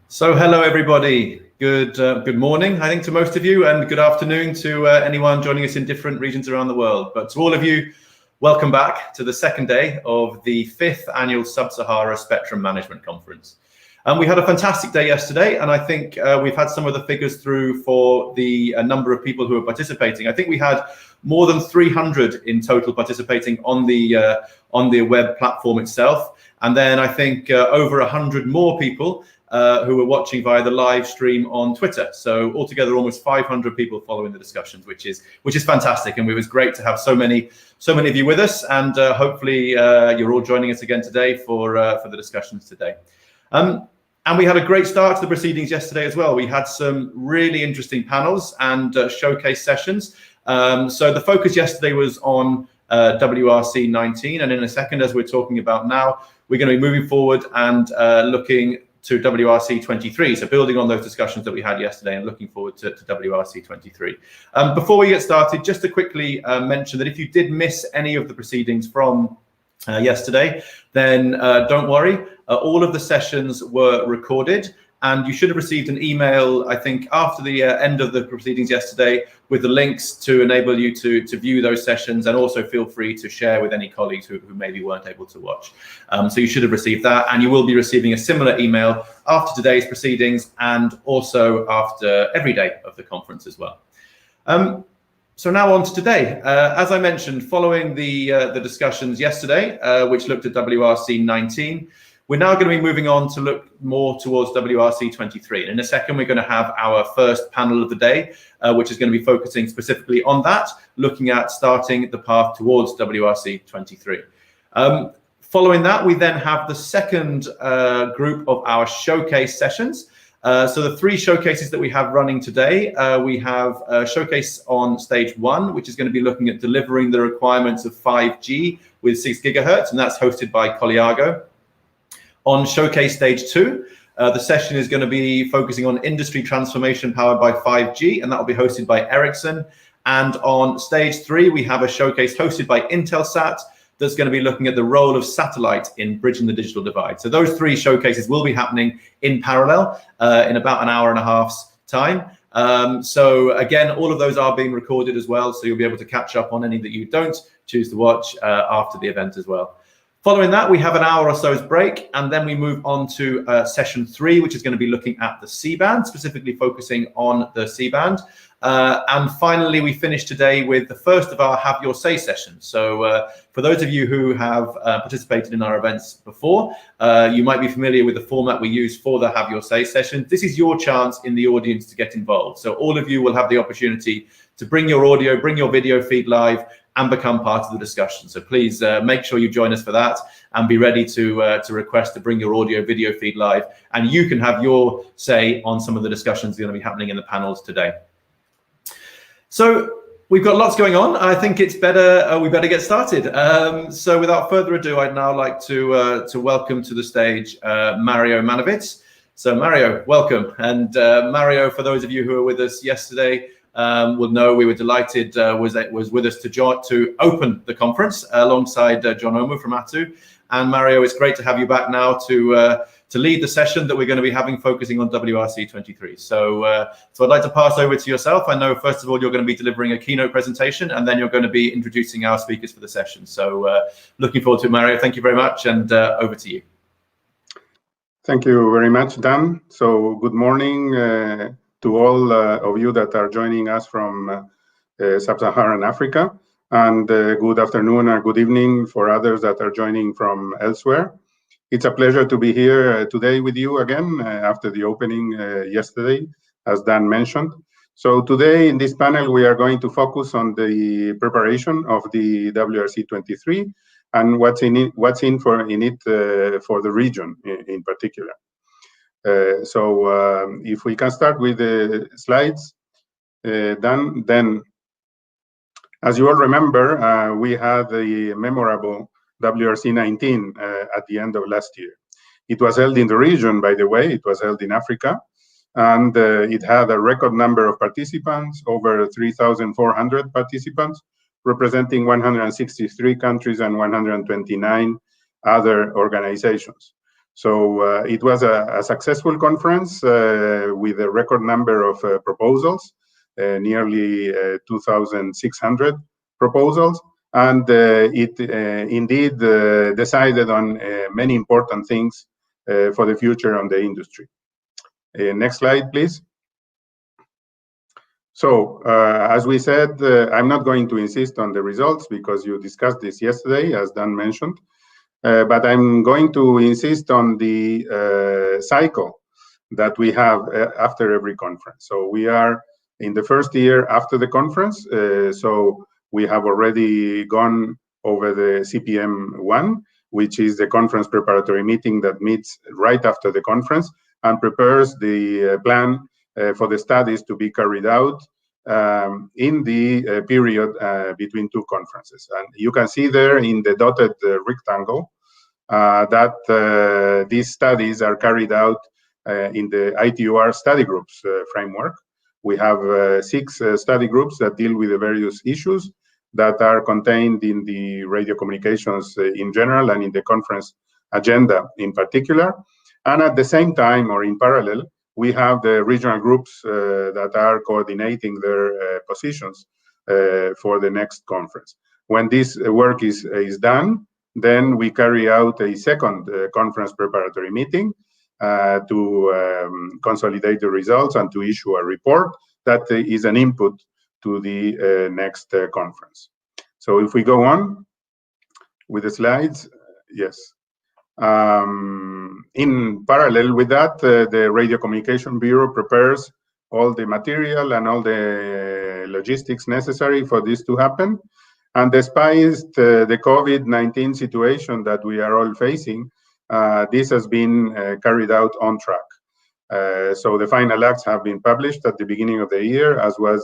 So hello everybody, good morning I think to most of you, and good afternoon to anyone joining us in different regions around the world. But to all of you, welcome back to the second day of the 5th annual Sub-Sahara Spectrum Management Conference. We had a fantastic day yesterday, and I think we've had some of the figures through for the number of people who are participating. I think we had more than 300 in total participating on the web platform itself, and then I think over 100 more people who were watching via the live stream on Twitter. So altogether, almost 500 people following the discussions, which is fantastic, and it was great to have so many of you with us, and hopefully you're all joining us again today for the discussions today. And we had a great start to the proceedings yesterday as well. We had some really interesting panels and showcase sessions. So the focus yesterday was on WRC-19, and in a second, as we're talking about now, we're going to be moving forward and looking to WRC-23, so building on those discussions that we had yesterday and looking forward to WRC-23. Before we get started, just to quickly mention that if you did miss any of the proceedings from yesterday, then don't worry, all of the sessions were recorded, and you should have received an email, I think, after the end of the proceedings yesterday with the links to enable you to view those sessions, and also feel free to share with any colleagues who maybe weren't able to watch. So you should have received that, and you will be receiving a similar email after today's proceedings and also after every day of the conference as well. So now on to today. As I mentioned, following the discussions yesterday, which looked at WRC-19, we're now going to be moving on to look more towards WRC-23. And in a second, we're going to have our first panel of the day, which is going to be focusing specifically on that, looking at starting the path towards WRC-23. Following that, we then have the second group of our showcase sessions. So the 3 showcases that we have running today, we have a showcase on stage 1, which is going to be looking at delivering the requirements of 5G with 6 gigahertz, and that's hosted by Colliago. On showcase stage 2, the session is going to be focusing on industry transformation powered by 5G, and that will be hosted by Ericsson. And on stage 3, we have a showcase hosted by Intelsat that's going to be looking at the role of satellite in bridging the digital divide. So those 3 showcases will be happening in parallel in about an hour and a half's time. So again, all of those are being recorded as well, so you'll be able to catch up on any that you don't choose to watch after the event as well. Following that, we have an hour or so's break, and then we move on to session 3, which is going to be looking at the C-band, specifically focusing on the C-band. And finally, we finish today with the first of our Have Your Say sessions. So for those of you who have participated in our events before, you might be familiar with the format we use for the Have Your Say session. This is your chance in the audience to get involved. So all of you will have the opportunity to bring your audio, bring your video feed live, and become part of the discussion. So please make sure you join us for that, and be ready to request to bring your audio video feed live, and you can have your say on some of the discussions that are going to be happening in the panels today. So we've got lots going on. I think it's better we better get started. So without further ado, I'd now like to welcome to the stage Mario Manovitz. So Mario, welcome. And Mario, for those of you who were with us yesterday, will know we were delighted was with us to open the conference alongside John Omu from ATU. And Mario, it's great to have you back now to lead the session that we're going to be having focusing on WRC-23. So I'd like to pass over to yourself. I know first of all you're going to be delivering a keynote presentation, and then you're going to be introducing our speakers for the session. So looking forward to it, Mario. Thank you very much, and over to you. Thank you very much, Dan. So good morning to all of you that are joining us from Sub-Saharan Africa, and good afternoon or good evening for others that are joining from elsewhere. It's a pleasure to be here today with you again after the opening yesterday, as Dan mentioned. So today in this panel, we are going to focus on the preparation of the WRC-23 and what's in it for the region in particular. So if we can start with the slides, then as you all remember, we had the memorable WRC-19 at the end of last year. It was held in the region, by the way. It was held in Africa, and it had a record number of participants, over 3,400 participants, representing 163 countries and 129 other organizations. So it was a successful conference with a record number of proposals, nearly 2,600 proposals. And it indeed decided on many important things for the future of the industry. Next slide, please. So, as we said, I'm not going to insist on the results because you discussed this yesterday, as Dan mentioned. But I'm going to insist on the cycle that we have after every conference. So we are in the first year after the conference. So we have already gone over the CPM1, which is the conference preparatory meeting that meets right after the conference and prepares the plan for the studies to be carried out in the period between two conferences. And you can see there in the dotted rectangle that these studies are carried out in the ITUR study groups framework. We have 6 study groups that deal with the various issues that are contained in the radio communications in general and in the conference agenda in particular. And at the same time, or in parallel, we have the regional groups that are coordinating their positions for the next conference. When this work is done, then we carry out a second conference preparatory meeting to consolidate the results and to issue a report that is an input to the next conference. So if we go on with the slides, yes. In parallel with that, the Radio Communication Bureau prepares all the material and all the logistics necessary for this to happen. And despite the COVID-19 situation that we are all facing, this has been carried out on track. So the final acts have been published at the beginning of the year, as was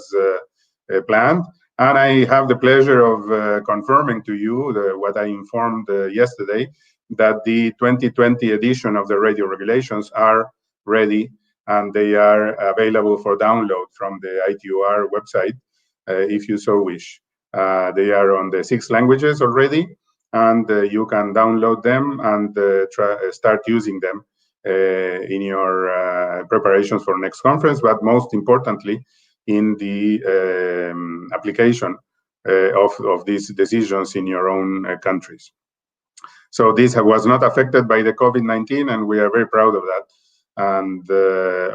planned. And I have the pleasure of confirming to you what I informed yesterday, that the 2020 edition of the radio regulations are ready and they are available for download from the ITUR website if you so wish. They are on the 6 languages already, and you can download them and start using them in your preparations for next conference, but most importantly, in the application of these decisions in your own countries. So this was not affected by the COVID-19, and we are very proud of that. And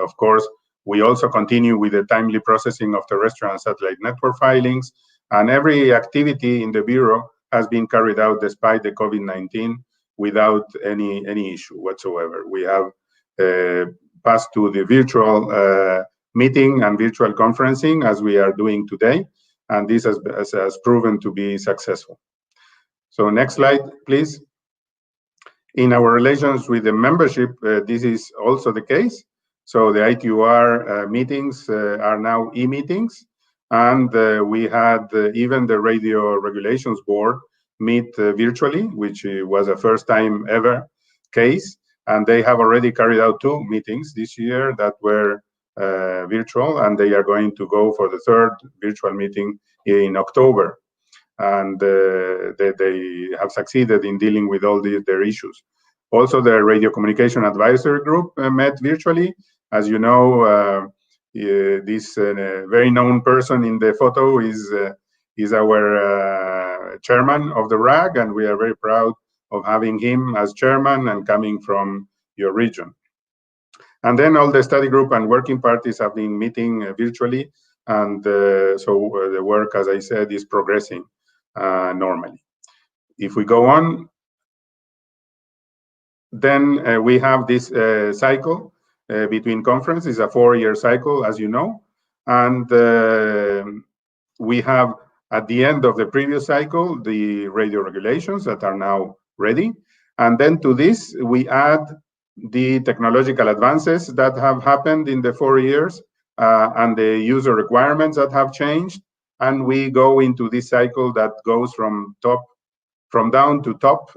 of course, we also continue with the timely processing of terrestrial and satellite network filings, and every activity in the Bureau has been carried out despite the COVID-19 without any issue whatsoever. We have passed to the virtual meeting and virtual conferencing as we are doing today, and this has proven to be successful. So next slide, please. In our relations with the membership, this is also the case. So the ITUR meetings are now e-meetings, and we had even the Radio Regulations Board meet virtually, which was a first time ever case. And they have already carried out 2 meetings this year that were virtual, and they are going to go for the 3rd virtual meeting in October. And they have succeeded in dealing with all their issues. Also, the Radio Communication Advisory Group met virtually. As you know, this very known person in the photo is our chairman of the RAG, and we are very proud of having him as chairman and coming from your region. And then all the study group and working parties have been meeting virtually, and so the work, as I said, is progressing normally. If we go on, then we have this cycle between conferences, a 4-year cycle, as you know, and we have at the end of the previous cycle the radio regulations that are now ready, and then to this we add the technological advances that have happened in the 4 years and the user requirements that have changed, and we go into this cycle that goes from down to top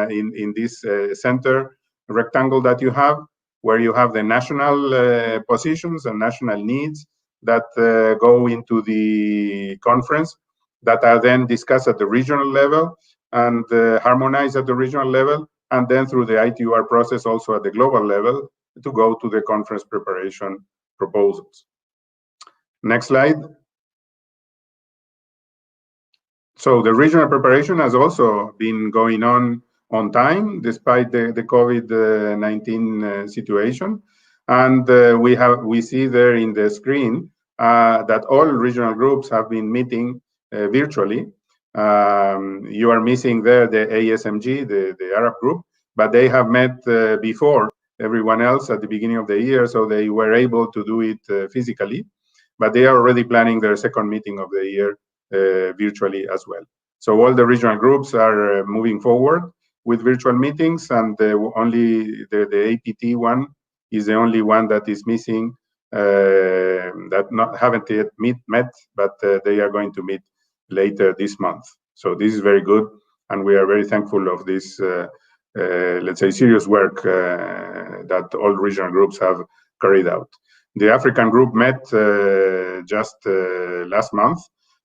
in this center rectangle that you have, where you have the national positions and national needs that go into the conference, that are then discussed at the regional level and harmonized at the regional level, and then through the ITUR process also at the global level to go to the conference preparation proposals. Next slide. So the regional preparation has also been going on time despite the COVID-19 situation. And we see there in the screen that all regional groups have been meeting virtually. You are missing there the ASMG, the Arab group, but they have met before everyone else at the beginning of the year, so they were able to do it physically. But they are already planning their second meeting of the year virtually as well. So all the regional groups are moving forward with virtual meetings, and only the APT one is the only one that is missing, that haven't yet met, but they are going to meet later this month. So this is very good, and we are very thankful of this, let's say, serious work that all regional groups have carried out. The African group met just last month,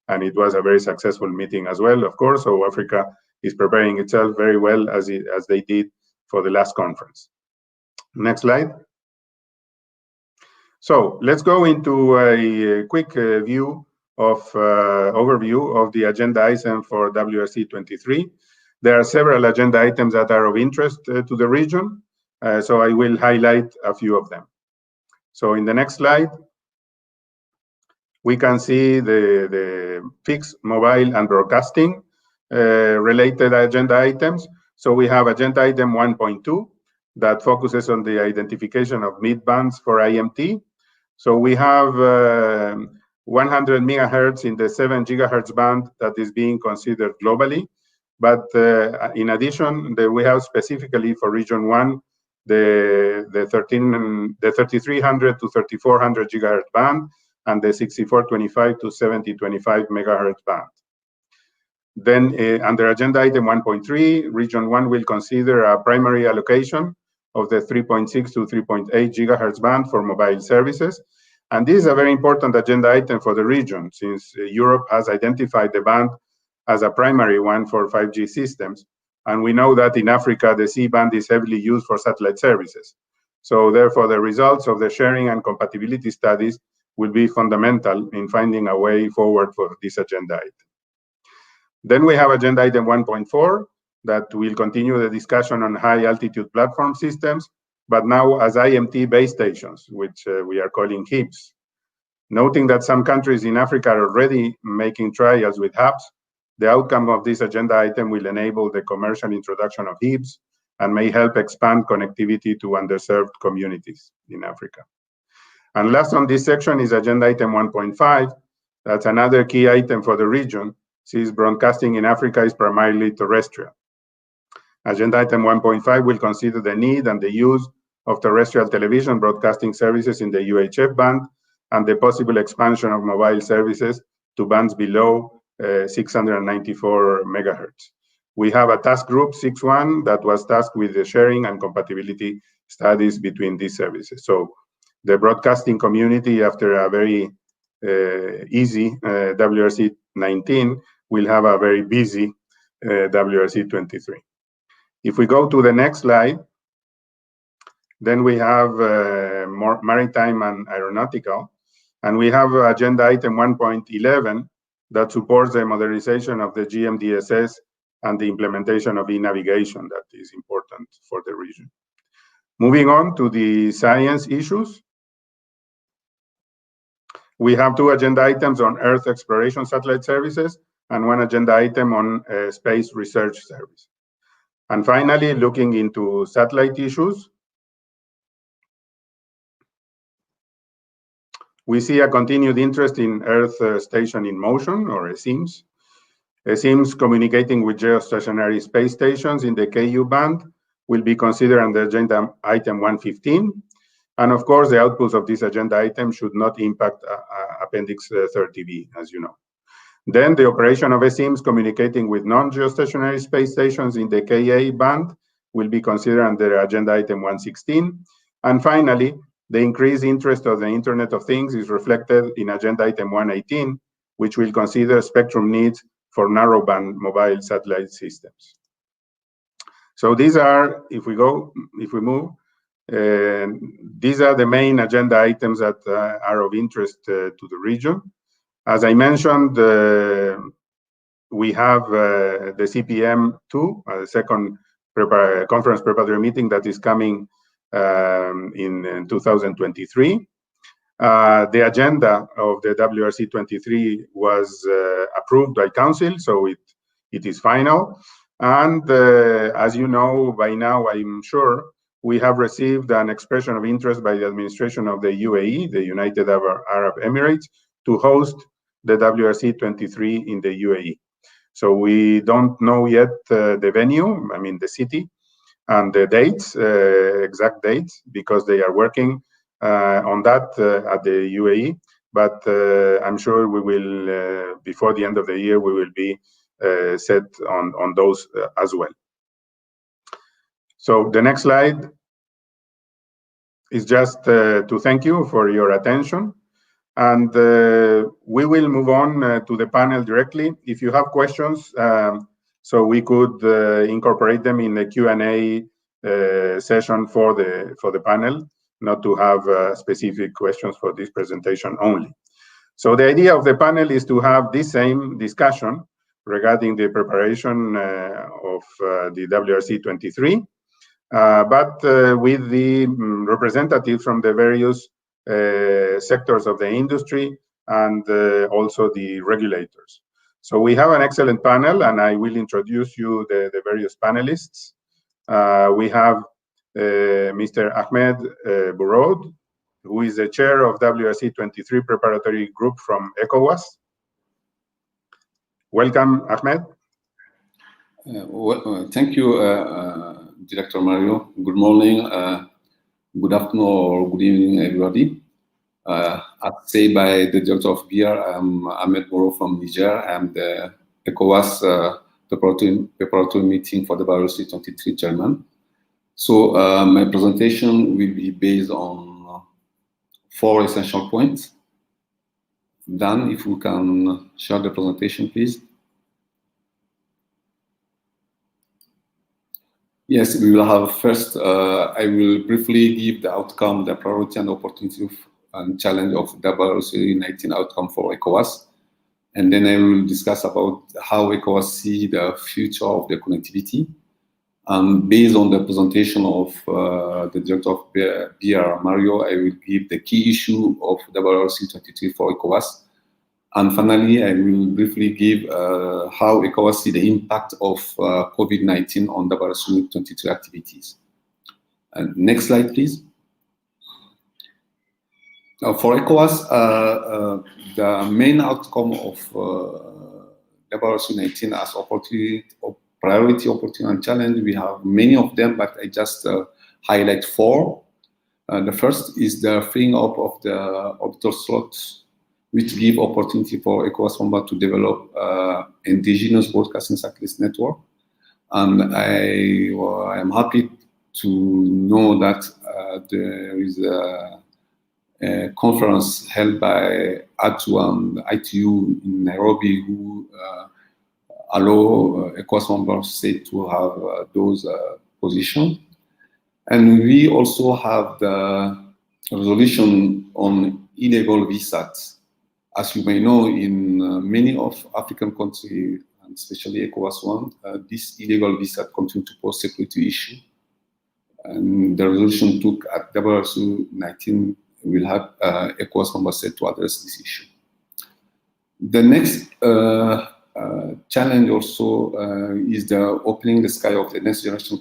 and it was a very successful meeting as well, of course. So Africa is preparing itself very well as they did for the last conference. Next slide. So let's go into a quick overview of the agenda item for WRC-23. There are several agenda items that are of interest to the region, so I will highlight a few of them. So in the next slide, we can see the fixed, mobile, and broadcasting related agenda items. So we have agenda item 1.2 that focuses on the identification of mid-bands for IMT. So we have 100 megahertz in the 7 gigahertz band that is being considered globally. But in addition, we have specifically for region 1, the 3300 to 3400 gigahertz band and the 6425 to 7025 megahertz band. Then under agenda item 1.3, region 1 will consider a primary allocation of the 3.6 to 3.8 gigahertz band for mobile services. And this is a very important agenda item for the region, since Europe has identified the band as a primary one for 5G systems. And we know that in Africa, the C-band is heavily used for satellite services. So therefore, the results of the sharing and compatibility studies will be fundamental in finding a way forward for this agenda item. Then we have agenda item 1.4 that will continue the discussion on high altitude platform systems, but now as IMT base stations, which we are calling HIBs. Noting that some countries in Africa are already making trials with hubs, the outcome of this agenda item will enable the commercial introduction of HIBs and may help expand connectivity to underserved communities in Africa. And last on this section is agenda item 1.5. That's another key item for the region, since broadcasting in Africa is primarily terrestrial. Agenda item 1.5 will consider the need and the use of terrestrial television broadcasting services in the UHF band and the possible expansion of mobile services to bands below 694 megahertz. We have a task group 6.1 that was tasked with the sharing and compatibility studies between these services. So the broadcasting community, after a very easy WRC-19, will have a very busy WRC-23. If we go to the next slide, then we have more maritime and aeronautical, and we have agenda item 1.11 that supports the modernization of the GMDSS and the implementation of e-navigation that is important for the region. Moving on to the science issues, we have two agenda items on Earth exploration satellite services and one agenda item on space research service. And finally, looking into satellite issues, we see a continued interest in Earth Station in Motion, or ESIMS. ESIMS communicating with geostationary space stations in the KU band will be considered under agenda item 115. And of course, the outputs of this agenda item should not impact Appendix 30B, as you know. Then the operation of ESIMS communicating with non-geostationary space stations in the KA band will be considered under agenda item 116. And finally, the increased interest of the Internet of Things is reflected in agenda item 118, which will consider spectrum needs for narrowband mobile satellite systems. So these are, if we move, these are the main agenda items that are of interest to the region. As I mentioned, we have the CPM2, the second conference preparatory meeting that is coming in 2023. The agenda of the WRC-23 was approved by Council, so it is final. And as you know by now, I'm sure, we have received an expression of interest by the administration of the UAE, the United Arab Emirates, to host the WRC-23 in the UAE. So we don't know yet the venue, I mean the city, and the dates, exact dates, because they are working on that at the UAE. But I'm sure we will, before the end of the year, we will be set on those as well. So the next slide is just to thank you for your attention. And we will move on to the panel directly. If you have questions, so we could incorporate them in the Q&A session for the panel, not to have specific questions for this presentation only. So the idea of the panel is to have this same discussion regarding the preparation of the WRC-23, but with the representatives from the various sectors of the industry and also the regulators. So we have an excellent panel, and I will introduce you the various panelists. We have Mr. Ahmed Bourod, who is the chair of WRC-23 Preparatory Group from ECOWAS. Welcome, Ahmed. Thank you, Director Mario. Good morning, good afternoon, or good evening, everybody. As said by the Director of BR, I'm Ahmed Bourod from Niger. I'm the ECOWAS preparatory meeting for the WRC-23 chairman. So my presentation will be based on 4 essential points. Dan, if we can share the presentation, please. Yes, we will have first, I will briefly give the outcome, the priority and opportunity and challenge of WRC-19 outcome for ECOWAS. And then I will discuss about how ECOWAS see the future of the connectivity. Based on the presentation of the Director of BR, Mario, I will give the key issue of WRC-23 for ECOWAS. And finally, I will briefly give how ECOWAS see the impact of COVID-19 on WRC-23 activities. Next slide, please. For ECOWAS, the main outcome of WRC-19 as opportunity, priority, opportunity, and challenge, we have many of them, but I just highlight 4. The first is the freeing up of the orbital slots, which give opportunity for ECOWAS member to develop indigenous broadcasting satellite network. And I am happy to know that there is a conference held by ATU and ITU in Nairobi who allow ECOWAS member states to have those positions. And we also have the resolution on illegal visas. As you may know, in many of African countries, and especially ECOWAS one, this illegal visa continue to pose security issue. And the resolution took at WRC-19 will have ECOWAS member state to address this issue. The next challenge also is the opening the sky of the next generation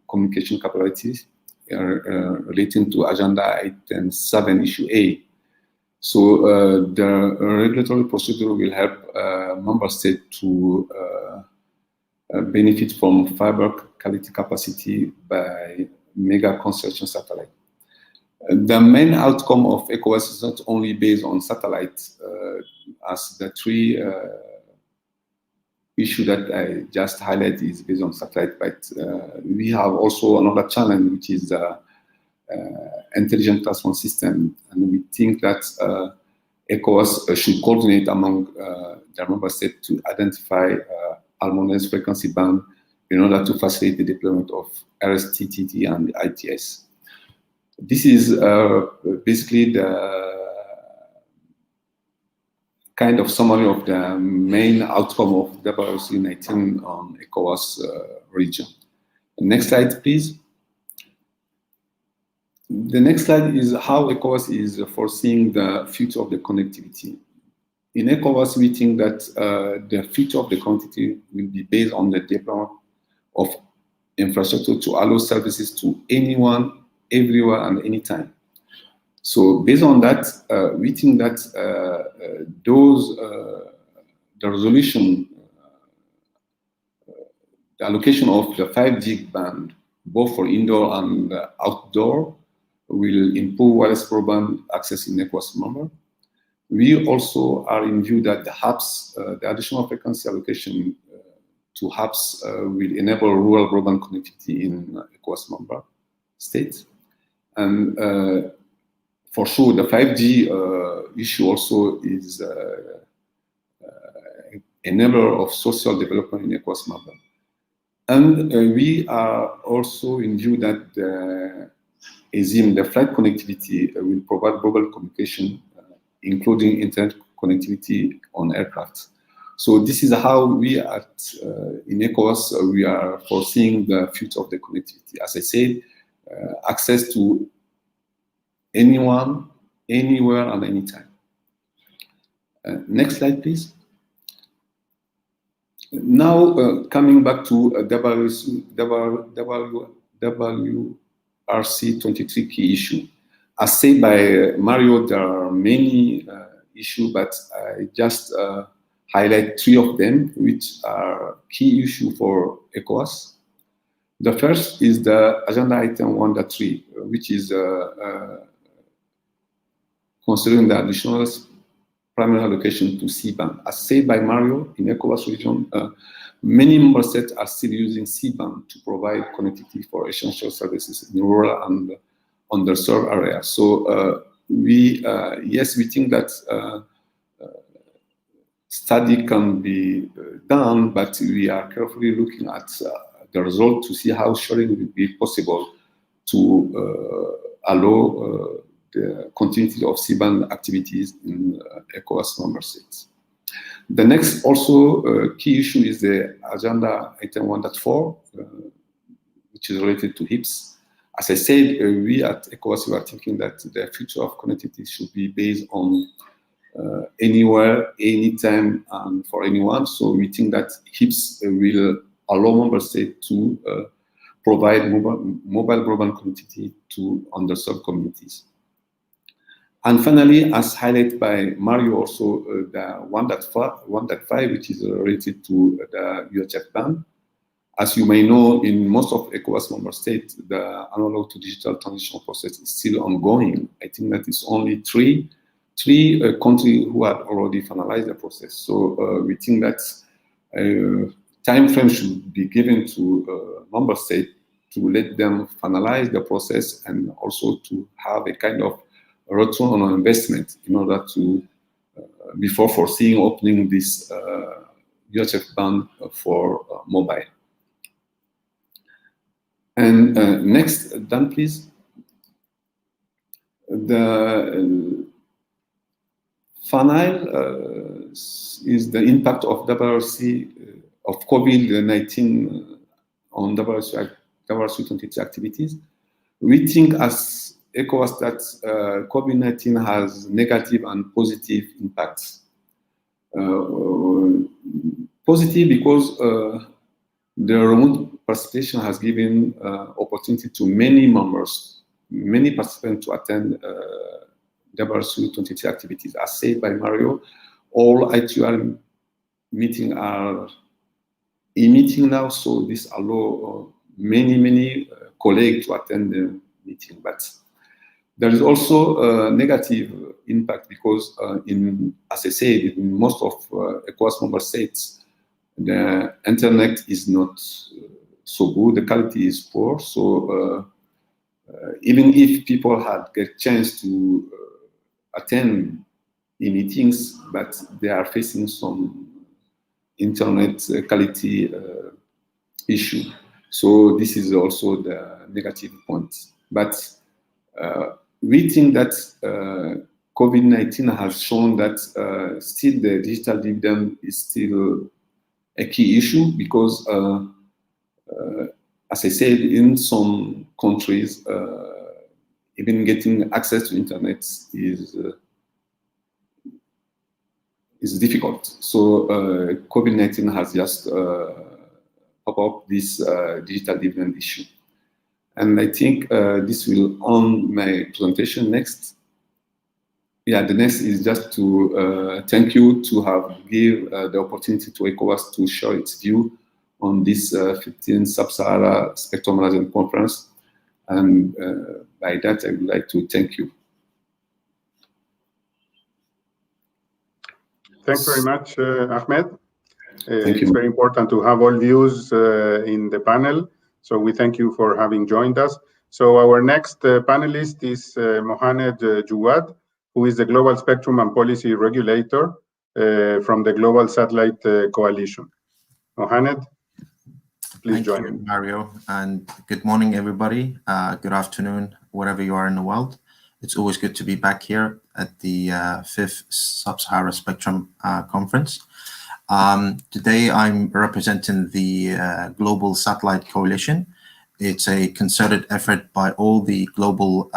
communication capabilities relating to agenda item 7 issue A. So the regulatory procedure will help member states to benefit from fiber quality capacity by mega constellation satellite. The main outcome of ECOWAS is not only based on satellites, as the 3 issue that I just highlighted is based on satellite, but we have also another challenge, which is intelligent transport system, and we think that ECOWAS should coordinate among the member states to identify harmonious frequency band in order to facilitate the deployment of RSTTT and ITS. This is basically the kind of summary of the main outcome of WRC-19 on ECOWAS region. Next slide, please. The next slide is how ECOWAS is foreseeing the future of the connectivity. In ECOWAS, we think that the future of the connectivity will be based on the deployment of infrastructure to allow services to anyone, everywhere, and anytime. So based on that, we think that the resolution, the allocation of the 5G band, both for indoor and outdoor, will improve wireless broadband access in ECOWAS member. We also are in view that the hubs, the additional frequency allocation to hubs will enable rural broadband connectivity in ECOWAS member states. And for sure, the 5G issue also is enabler of social development in ECOWAS member. And we are also in view that the ASIM, the flight connectivity, will provide global communication, including internet connectivity on aircraft. So this is how we at in ECOWAS we are foreseeing the future of the connectivity. As I said, access to anyone, anywhere, and anytime. Next slide, please. Now, coming back to WRC-23 key issue. As said by Mario, there are many issues, but I just highlight 3 of them, which are key issues for ECOWAS. The first is the agenda item 1.3, which is considering the additional primary allocation to C-band. As said by Mario, in ECOWAS region, many member states are still using C-band to provide connectivity for essential services in rural and underserved areas. So yes, we think that study can be done, but we are carefully looking at the result to see how sharing will be possible to allow the continuity of C-band activities in ECOWAS member states. The next also key issue is the agenda item 1.4, which is related to HIPS. As I said, we at ECOWAS we are thinking that the future of connectivity should be based on anywhere, anytime, and for anyone. So we think that HIPS will allow member states to provide mobile broadband connectivity to underserved communities. And finally, as highlighted by Mario also, the 1.5, which is related to the Uhf Band. As you may know, in most of ECOWAS member states, the analog to digital transition process is still ongoing. I think that it's only three countries who had already finalized the process. So we think that time frame should be given to member states to let them finalize the process and also to have a kind of return on investment in order to, before foreseeing opening this Uhf Band for mobile. And next, Dan, please. The final is the impact of WRC, of COVID-19 on WRC-23 activities. We think as ECOWAS that COVID-19 has negative and positive impacts. Positive because the remote participation has given opportunity to many members, many participants to attend WRC-23 activities. As said by Mario, all ITUR meetings are e-meeting now, so this allows many colleagues to attend the meeting. But there is also a negative impact because, as I said, in most of ECOWAS member states, the internet is not so good, the quality is poor. So even if people had a chance to attend e-meetings, but they are facing some internet quality issue. So this is also the negative point. But we think that COVID-19 has shown that still the digital dividend is still a key issue because, as I said, in some countries, even getting access to internet is difficult. So COVID-19 has just pop up this digital dividend issue. And I think this will end my presentation next. Yeah, the next is just to thank you to have give the opportunity to ECOWAS to share its view on this 15th Sub-Sahara Spectrum Management Conference. And by that, I would like to thank you. Thanks very much, Ahmed. Thank you. It's very important to have all views in the panel. So we thank you for having joined us. So our next panelist is Mohamed Jawad, who is the Global Spectrum and Policy Regulator from the Global Satellite Coalition. Mohamed, please join. Thank you, Mario, and good morning, everybody. Good afternoon, wherever you are in the world. It's always good to be back here at the 5th Sub-Sahara Spectrum Conference. Today, I'm representing the Global Satellite Coalition. It's a concerted effort by all the global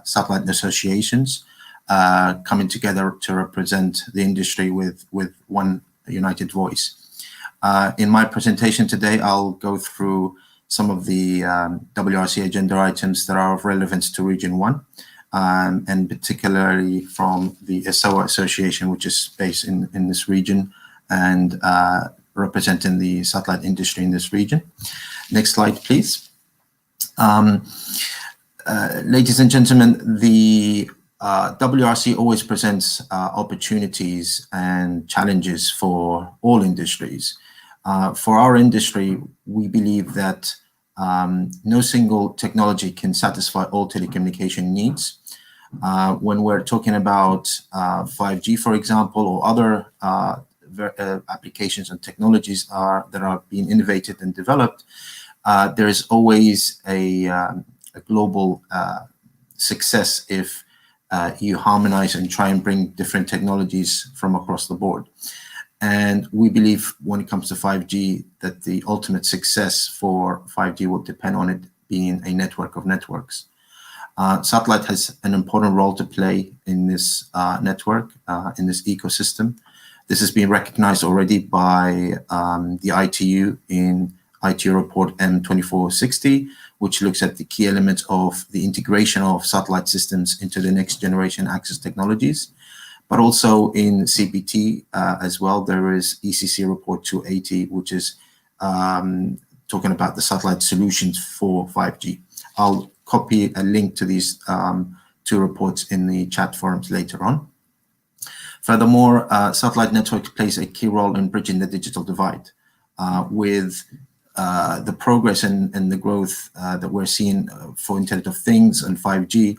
satellite associations coming together to represent the industry with one united voice. In my presentation today, I'll go through some of the WRC agenda items that are of relevance to Region 1, and particularly from the ESOA Association, which is based in this region and representing the satellite industry in this region. Next slide, please. Ladies and gentlemen, the WRC always presents opportunities and challenges for all industries. For our industry, we believe that no single technology can satisfy all telecommunication needs. When we're talking about 5G, for example, or other applications and technologies that are being innovated and developed, there is always a global success if you harmonize and try and bring different technologies from across the board. And we believe when it comes to 5G that the ultimate success for 5G will depend on it being a network of networks. Satellite has an important role to play in this network, in this ecosystem. This has been recognized already by the ITU in ITU report M2460, which looks at the key elements of the integration of satellite systems into the next generation access technologies. But also in CPT as well, there is ECC report 280, which is talking about the satellite solutions for 5G. I'll copy a link to these two reports in the chat forums later on. Furthermore, satellite networks plays a key role in bridging the digital divide. With the progress and the growth that we're seeing for Internet of Things and 5G,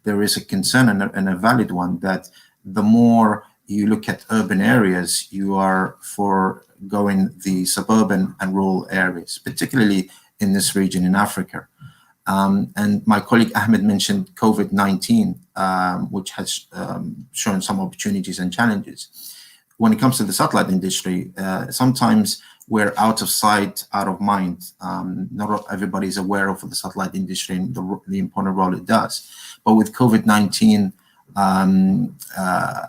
there is a concern and a valid one that the more you look at urban areas, you are foregoing the suburban and rural areas, particularly in this region in Africa. And my colleague Ahmed mentioned COVID-19, which has shown some opportunities and challenges. When it comes to the satellite industry, sometimes we're out of sight, out of mind. Not everybody is aware of the satellite industry and the important role it does. But with COVID-19,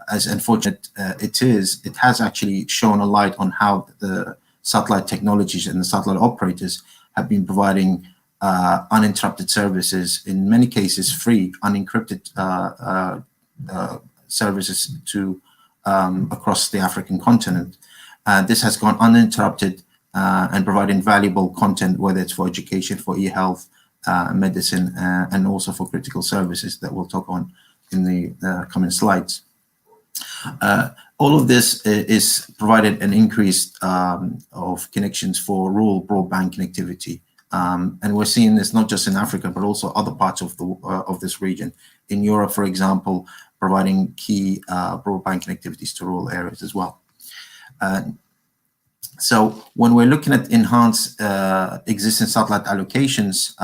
as unfortunate it has actually shown a light on how the satellite technologies and the satellite operators have been providing uninterrupted services, in many cases free, unencrypted services to across the African continent. This has gone uninterrupted and providing valuable content, whether it's for education, for e-health, medicine, and also for critical services that we'll talk on in the coming slides. All of this is provided an increase of connections for rural broadband connectivity. And we're seeing this not just in Africa, but also other parts of this region. In Europe, for example, providing key broadband connectivities to rural areas as well. So when we're looking at enhanced existing satellite allocations,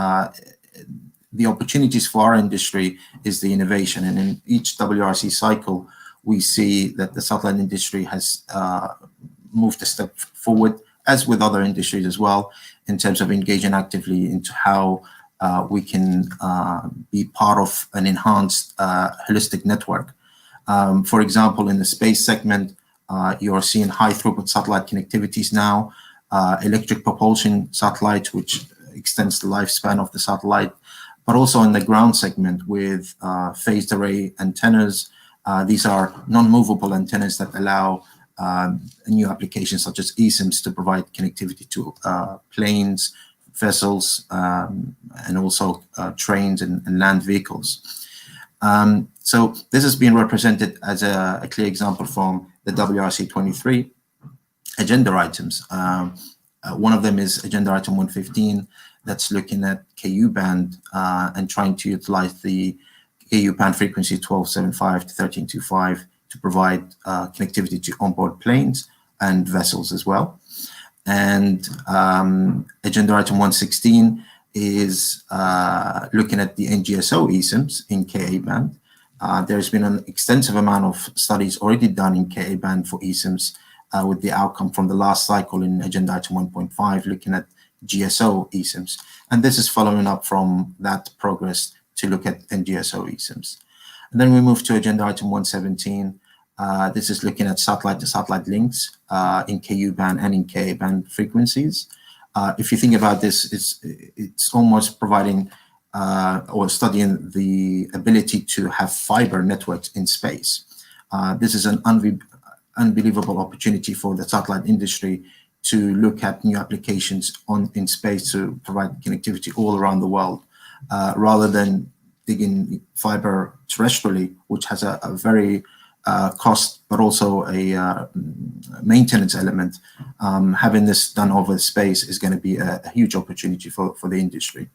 the opportunities for our industry is the innovation. And in each WRC cycle, we see that the satellite industry has moved a step forward, as with other industries as well, in terms of engaging actively into how we can be part of an enhanced holistic network. For example, in the space segment, you're seeing high throughput satellite connectivities now, electric propulsion satellites, which extends the lifespan of the satellite, but also in the ground segment with phased array antennas. These are non-movable antennas that allow new applications such as eSIMs to provide connectivity to planes, vessels, and also trains and land vehicles. So this has been represented as a clear example from the WRC-23 agenda items. One of them is agenda item 115, that's looking at KU band and trying to utilize the KU band frequency 1275 to 1325 to provide connectivity to onboard planes and vessels as well. And agenda item 116 is looking at the NGSO eSIMs in Ka band. There's been an extensive amount of studies already done in Ka band for eSIMs with the outcome from the last cycle in agenda item 1.5 looking at GSO eSIMs. And this is following up from that progress to look at NGSO eSIMs. And then we move to agenda item 117. This is looking at satellite-to-satellite links in KU band and in Ka band frequencies. If you think about this, it's almost providing or studying the ability to have fiber networks in space. This is an unbelievable opportunity for the satellite industry to look at new applications in space to provide connectivity all around the world, rather than digging fiber terrestrially, which has a very cost, but also a maintenance element. Having this done over space is going to be a huge opportunity for the industry.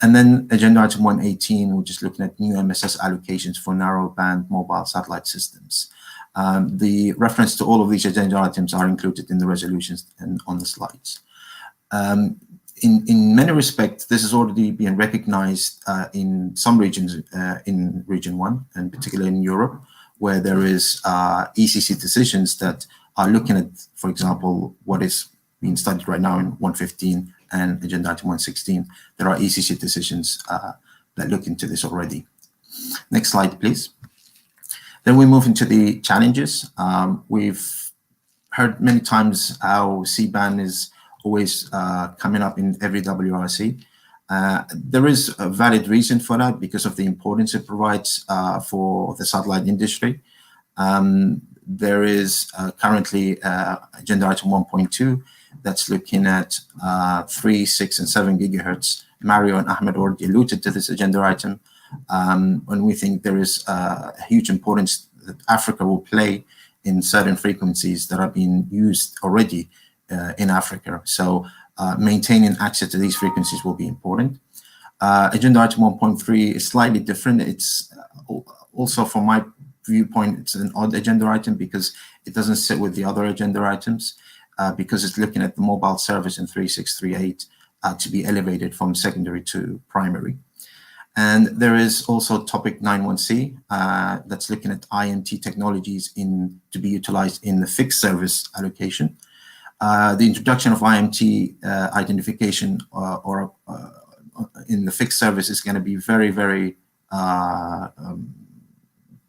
And then agenda item 118, which is looking at new MSS allocations for narrowband mobile satellite systems. The reference to all of these agenda items are included in the resolutions and on the slides. In many respects, this is already being recognized in some regions in Region 1, and particularly in Europe, where there is ECC decisions that are looking at, for example, what is being studied right now in 115 and agenda item 116. There are ECC decisions that look into this already. Next slide, please. Then we move into the challenges. We've heard many times how C-band is always coming up in every WRC. There is a valid reason for that because of the importance it provides for the satellite industry. There is currently agenda item 1.2 that's looking at 3, 6, and 7 gigahertz. Mario and Ahmed already alluded to this agenda item. And we think there is a huge importance that Africa will play in certain frequencies that are being used already in Africa. So maintaining access to these frequencies will be important. Agenda item 1.3 is slightly different. It's also, from my viewpoint, it's an odd agenda item because it doesn't sit with the other agenda items because it's looking at the mobile service in 3638 to be elevated from secondary to primary. And there is also topic 91C that's looking at IMT technologies to be utilized in the fixed service allocation. The introduction of IMT identification or in the fixed service is going to be very, very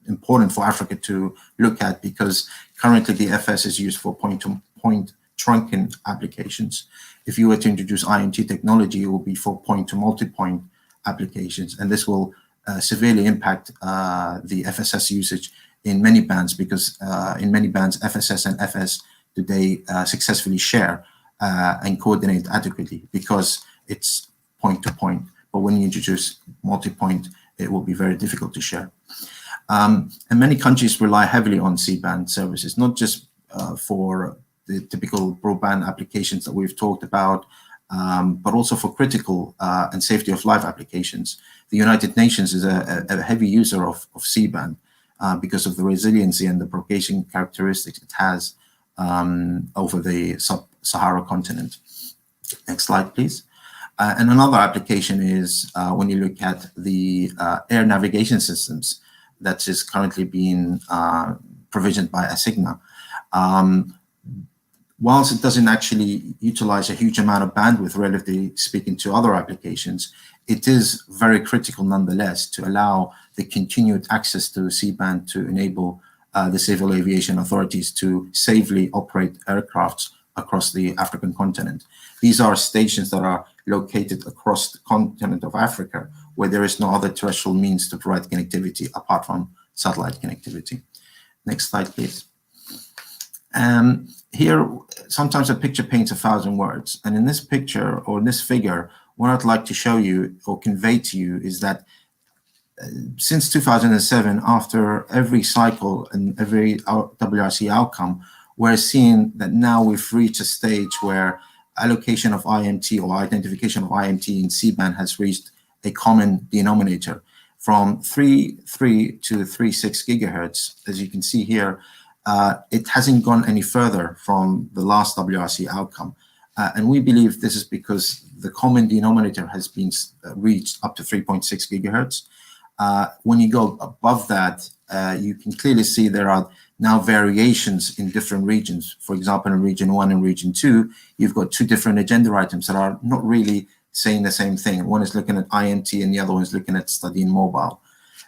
important for Africa to look at because currently the FS is used for point-to-point trunking applications. If you were to introduce IMT technology, it will be for point-to-multipoint applications, and this will severely impact the FSS usage in many bands because in many bands, FSS and FS today successfully share and coordinate adequately because it's point-to-point. But when you introduce multi-point, it will be very difficult to share. And many countries rely heavily on C-band services, not just for the typical broadband applications that we've talked about, but also for critical and safety of life applications. The United Nations is a heavy user of C-band because of the resiliency and the propagation characteristics it has over the Sahara continent. Next slide, please. And another application is when you look at the air navigation systems that is currently being provisioned by Asigna. Whilst it doesn't actually utilize a huge amount of bandwidth, relatively speaking, to other applications, it is very critical nonetheless to allow the continued access to C-band to enable the civil aviation authorities to safely operate aircrafts across the African continent. These are stations that are located across the continent of Africa, where there is no other terrestrial means to provide connectivity apart from satellite connectivity. Next slide, please. Here, sometimes a picture paints 1,000 words. And in this picture, or in this figure, what I'd like to show you or convey to you is that since 2007, after every cycle and every WRC outcome, we're seeing that now we've reached a stage where allocation of IMT or identification of IMT in C-band has reached a common denominator from 3.3 to 3.6 gigahertz. As you can see here, it hasn't gone any further from the last WRC outcome. And we believe this is because the common denominator has been reached up to 3.6 gigahertz. When you go above that, you can clearly see there are now variations in different regions. For example, in region 1 and region 2, you've got two different agenda items that are not really saying the same thing. One is looking at IMT and the other one is looking at studying mobile.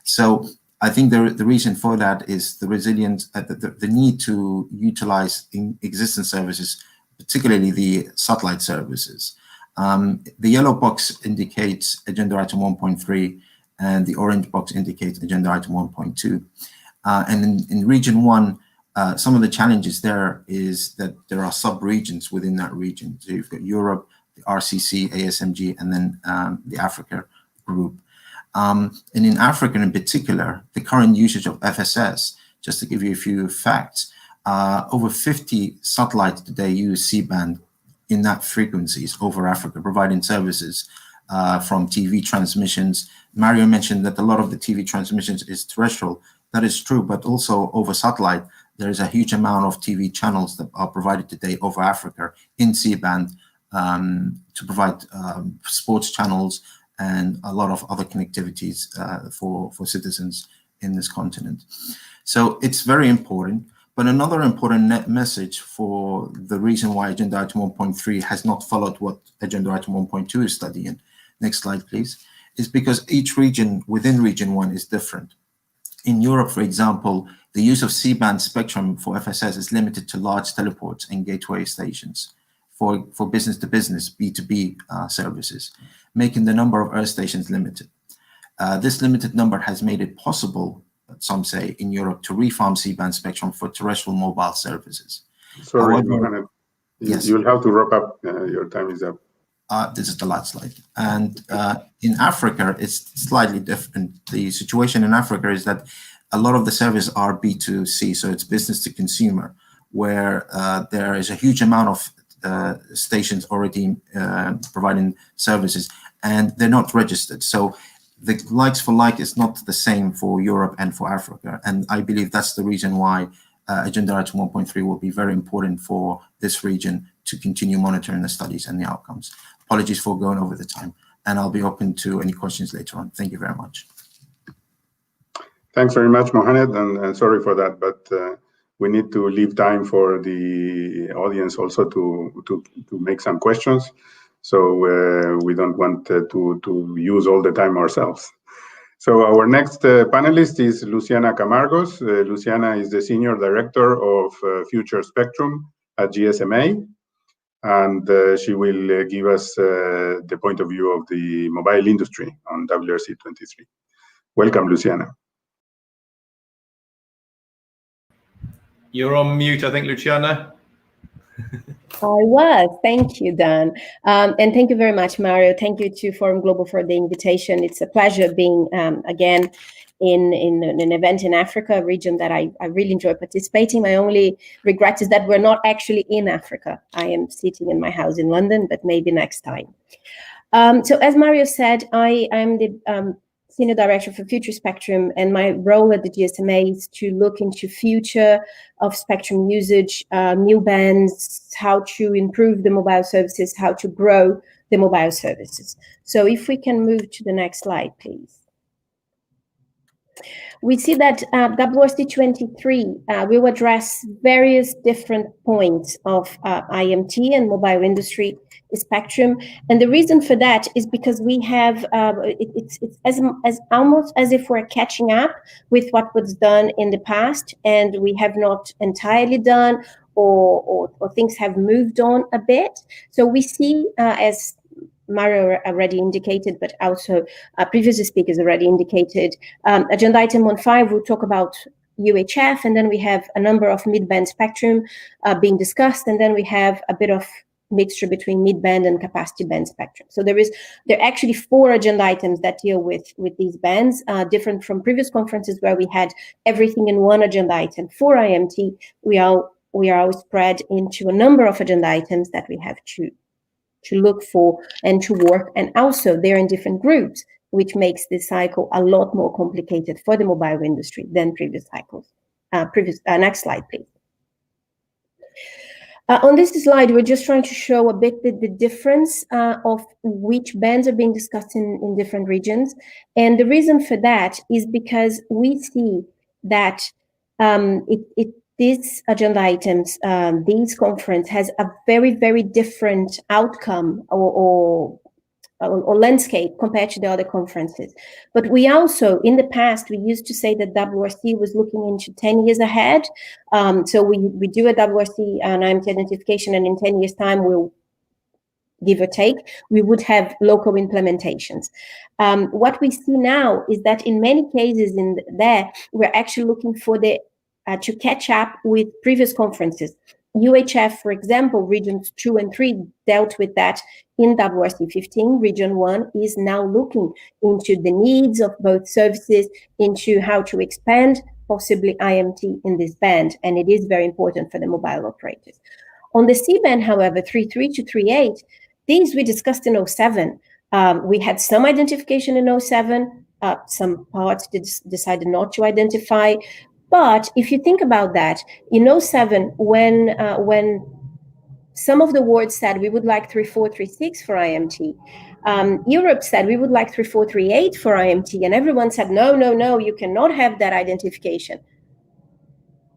So I think the reason for that is the resilience, the need to utilize existing services, particularly the satellite services. The yellow box indicates agenda item 1.3, and the orange box indicates agenda item 1.2. And in region 1, some of the challenges there is that there are sub-regions within that region. So you've got Europe, the RCC, ASMG, and then the Africa group. And in Africa in particular, the current usage of FSS, just to give you a few facts, over 50 satellites today use C-band in that frequencies over Africa, providing services from TV transmissions. Mario mentioned that a lot of the TV transmissions is terrestrial. That is true, but also over satellite, there is a huge amount of TV channels that are provided today over Africa in C-band to provide sports channels and a lot of other connectivities for citizens in this continent. So it's very important. But another important message for the reason why agenda item 1.3 has not followed what agenda item 1.2 is studying, next slide please, is because each region within region 1 is different. In Europe, for example, the use of C-band spectrum for FSS is limited to large teleports and gateway stations for business-to-business, B2B services, making the number of Earth stations limited. This limited number has made it possible, some say, in Europe to refarm C-band spectrum for terrestrial mobile services. Sorry, Mohammed. Yes. You'll have to wrap up. Your time is up. This is the last slide. And in Africa, it's slightly different. The situation in Africa is that a lot of the services are B2C, so it's business to consumer, where there is a huge amount of stations already providing services, and they're not registered. So the likes for like is not the same for Europe and for Africa. And I believe that's the reason why agenda item 1.3 will be very important for this region to continue monitoring the studies and the outcomes. Apologies for going over the time, and I'll be open to any questions later on. Thank you very much. Thanks very much, Mohammed, and sorry for that, but we need to leave time for the audience also to make some questions. So we don't want to use all the time ourselves. So our next panelist is Luciana Camargos. Luciana is the Senior Director of Future Spectrum at GSMA, and she will give us the point of view of the mobile industry on WRC-23. Welcome, Luciana. You're on mute, I think, Luciana. I was. Thank you, Dan. And thank you very much, Mario. Thank you to Forum Global for the invitation. It's a pleasure being, again, in an event in Africa, a region that I really enjoy participating. My only regret is that we're not actually in Africa. I am sitting in my house in London, but maybe next time. So as Mario said, I'm the Senior Director for Future Spectrum, and my role at the GSMA is to look into future of spectrum usage, new bands, how to improve the mobile services, how to grow the mobile services. So if we can move to the next slide, please. We see that WRC-23 will address various different points of IMT and mobile industry spectrum, and the reason for that is because we have it's as almost as if we're catching up with what was done in the past, and we have not entirely done, or things have moved on a bit. So we see, as Mario already indicated, but also previous speakers already indicated, agenda item 1.5 will talk about UHF, and then we have a number of mid-band spectrum being discussed, and then we have a bit of mixture between mid-band and capacity band spectrum. So there are actually 4 agenda items that deal with these bands, different from previous conferences where we had everything in one agenda item. For IMT, we are all spread into a number of agenda items that we have to look for and to work, and also they're in different groups, which makes this cycle a lot more complicated for the mobile industry than previous cycles. Next slide, please. On this slide, we're just trying to show a bit the difference of which bands are being discussed in different regions. And the reason for that is because we see that these agenda items, this conference has a very, very different outcome or landscape compared to the other conferences. But we also, in the past, we used to say that WRC was looking into 10 years ahead. So we do a WRC and IMT identification, and in 10 years' time, we'll, give or take, we would have local implementations. What we see now is that in many cases we're actually looking for to catch up with previous conferences. UHF, for example, regions 2 and 3 dealt with that in WRC-15. Region 1 is now looking into the needs of both services, into how to expand possibly IMT in this band, and it is very important for the mobile operators. On the C band, however, 3.3 to 3.8, these we discussed in 07. We had some identification in 07, some parts decided not to identify. But if you think about that, in 07, when some of the wards said we would like 3436 for IMT, Europe said we would like 3438 for IMT, and everyone said, no, no, no, you cannot have that identification.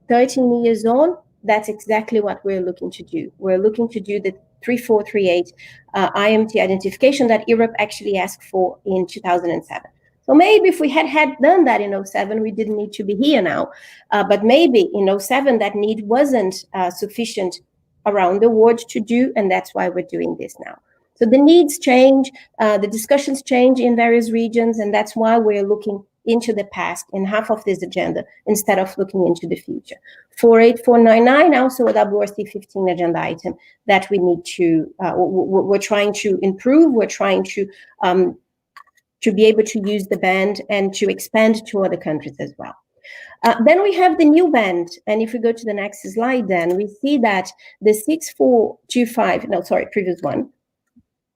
13 years on, that's exactly what we're looking to do. We're looking to do the 3438 IMT identification that Europe actually asked for in 2007. So maybe if we had done that in 07, we didn't need to be here now. But maybe in 07, that need wasn't sufficient around the world to do, and that's why we're doing this now. So the needs change, the discussions change in various regions, and that's why we're looking into the past in half of this agenda instead of looking into the future. 48499, also a WRC-15 agenda item that we need to, we're trying to improve, we're trying to be able to use the band and to expand to other countries as well. Then we have the new band, and if we go to the next slide, then we see that the 6425, no, sorry, previous one,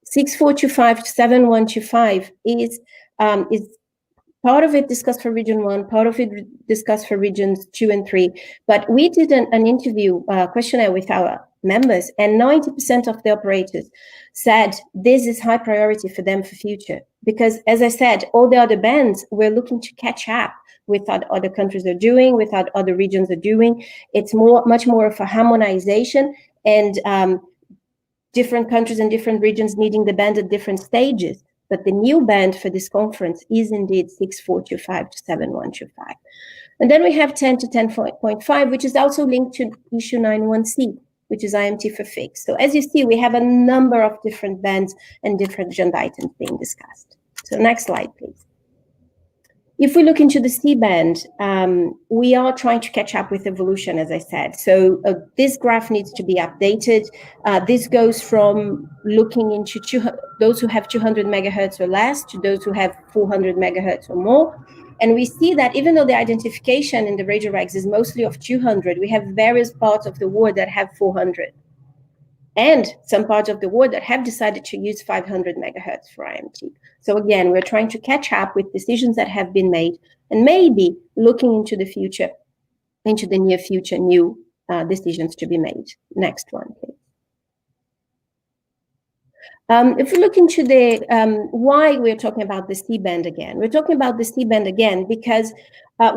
6425 to 7125 is part of it discussed for region 1, part of it discussed for regions 2 and 3. But we did an interview questionnaire with our members, and 90% of the operators said this is high priority for them for future. Because as I said, all the other bands, we're looking to catch up with what other countries are doing, with what other regions are doing. It's much more of a harmonization, and different countries and different regions needing the band at different stages. But the new band for this conference is indeed 6425 to 7125. And then we have 10 to 10.5, which is also linked to issue 91C, which is IMT for fixed. So as you see, we have a number of different bands and different agenda items being discussed. So next slide, please. If we look into the C band, we are trying to catch up with evolution, as I said. So this graph needs to be updated. This goes from looking into those who have 200 megahertz or less to those who have 400 megahertz or more. And we see that even though the identification in the radio regs is mostly of 200, we have various parts of the world that have 400. and some parts of the world that have decided to use 500 megahertz for IMT. So again, we're trying to catch up with decisions that have been made and maybe looking into the future, into the near future, new decisions to be made. Next one, please. If we look into the why we're talking about the C-band again, we're talking about the C-band again because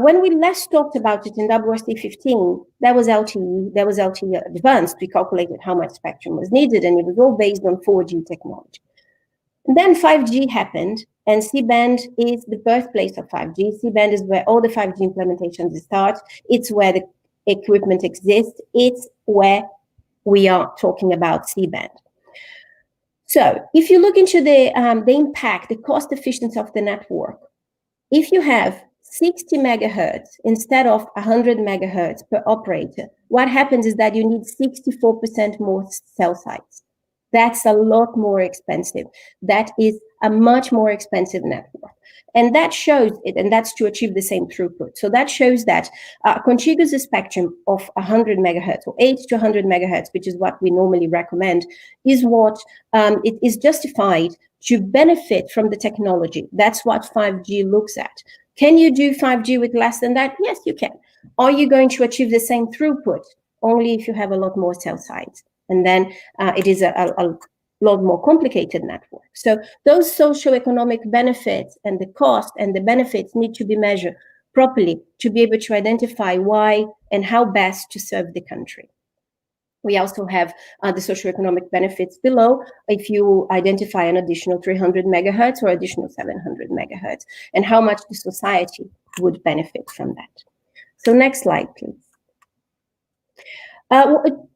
when we last talked about it in WRC-15, that was LTE advanced. We calculated how much spectrum was needed, and it was all based on 4G technology. And then 5G happened, and C-band is the birthplace of 5G. C-band is where all the 5G implementations start. It's where the equipment exists. It's where we are talking about C-band. So if you look into the impact, the cost efficiency of the network, if you have 60 megahertz instead of 100 megahertz per operator, what happens is that you need 64% more cell sites. That's a lot more expensive. That is a much more expensive network. And that shows it, and that's to achieve the same throughput. So that shows that a contiguous spectrum of 100 megahertz or 8 to 100 megahertz, which is what we normally recommend, is what it is justified to benefit from the technology. That's what 5G looks at. Can you do 5G with less than that? Yes, you can. Are you going to achieve the same throughput? Only if you have a lot more cell sites. And then it is a lot more complicated network. So those socioeconomic benefits and the cost and the benefits need to be measured properly to be able to identify why and how best to serve the country. We also have the socioeconomic benefits below if you identify an additional 300 megahertz or additional 700 megahertz and how much the society would benefit from that. So next slide, please.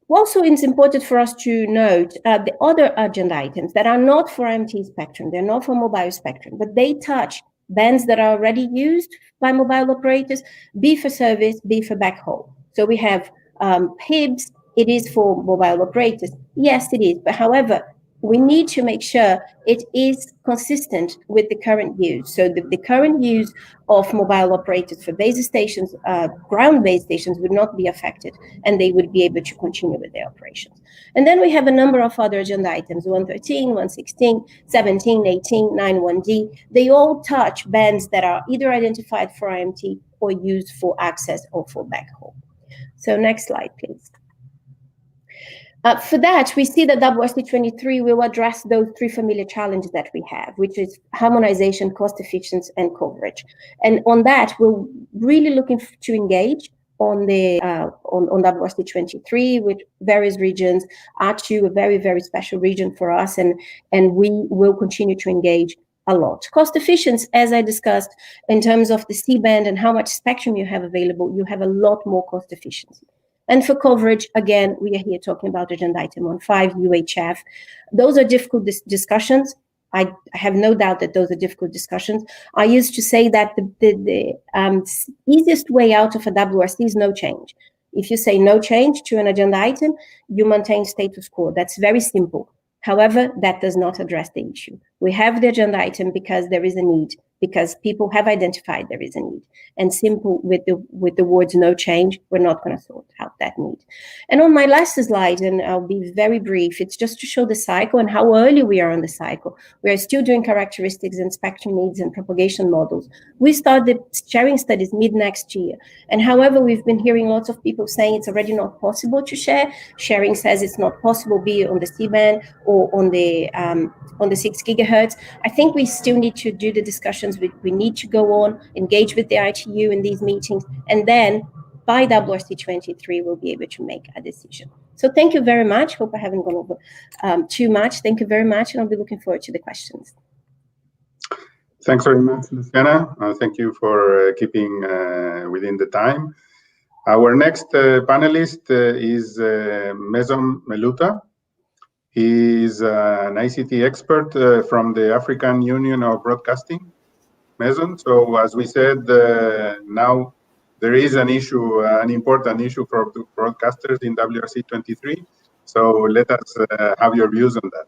Also, it's important for us to note the other agenda items that are not for IMT spectrum, they're not for mobile spectrum, but they touch bands that are already used by mobile operators, be for service, be for backhaul. So we have HIBs, it is for mobile operators. Yes, it is, but however, we need to make sure it is consistent with the current use. So the current use of mobile operators for base stations, ground-based stations would not be affected, and they would be able to continue with their operations. And then we have a number of other agenda items, 113, 116, 17, 18, 91D. They all touch bands that are either identified for IMT or used for access or for backhaul. So next slide, please. For that, we see that WRC-23 will address those three familiar challenges that we have, which is harmonization, cost efficiency, and coverage. And on that, we're really looking to engage on the on WRC-23 with various regions. R2, a very, very special region for us, and we will continue to engage a lot. Cost efficiency, as I discussed, in terms of the C-band and how much spectrum you have available, you have a lot more cost efficiency. And for coverage, again, we are here talking about agenda item 1.5, UHF. Those are difficult discussions. I have no doubt that those are difficult discussions. I used to say that the easiest way out of a WRC is no change. If you say no change to an agenda item, you maintain status quo. That's very simple. However, that does not address the issue. We have the agenda item because there is a need, because people have identified there is a need. And simple with the words no change, we're not going to sort out that need. And on my last slide, and I'll be very brief, it's just to show the cycle and how early we are on the cycle. We are still doing characteristics and spectrum needs and propagation models. We start the sharing studies mid next year. And however, we've been hearing lots of people saying it's already not possible to share. Sharing says it's not possible, be it on the C-band or on the 6 gigahertz. I think we still need to do the discussions. We need to go on, engage with the ITU in these meetings, and then by WRC-23, we'll be able to make a decision. So thank you very much. Hope I haven't gone over too much. Thank you very much, and I'll be looking forward to the questions. Thanks very much, Luciana. Thank you for keeping within the time. Our next panelist is Mezon Meluta. He is an ICT expert from the African Union of Broadcasting, Mezon. So as we said, now there is an issue, an important issue for broadcasters in WRC-23. So let us have your views on that.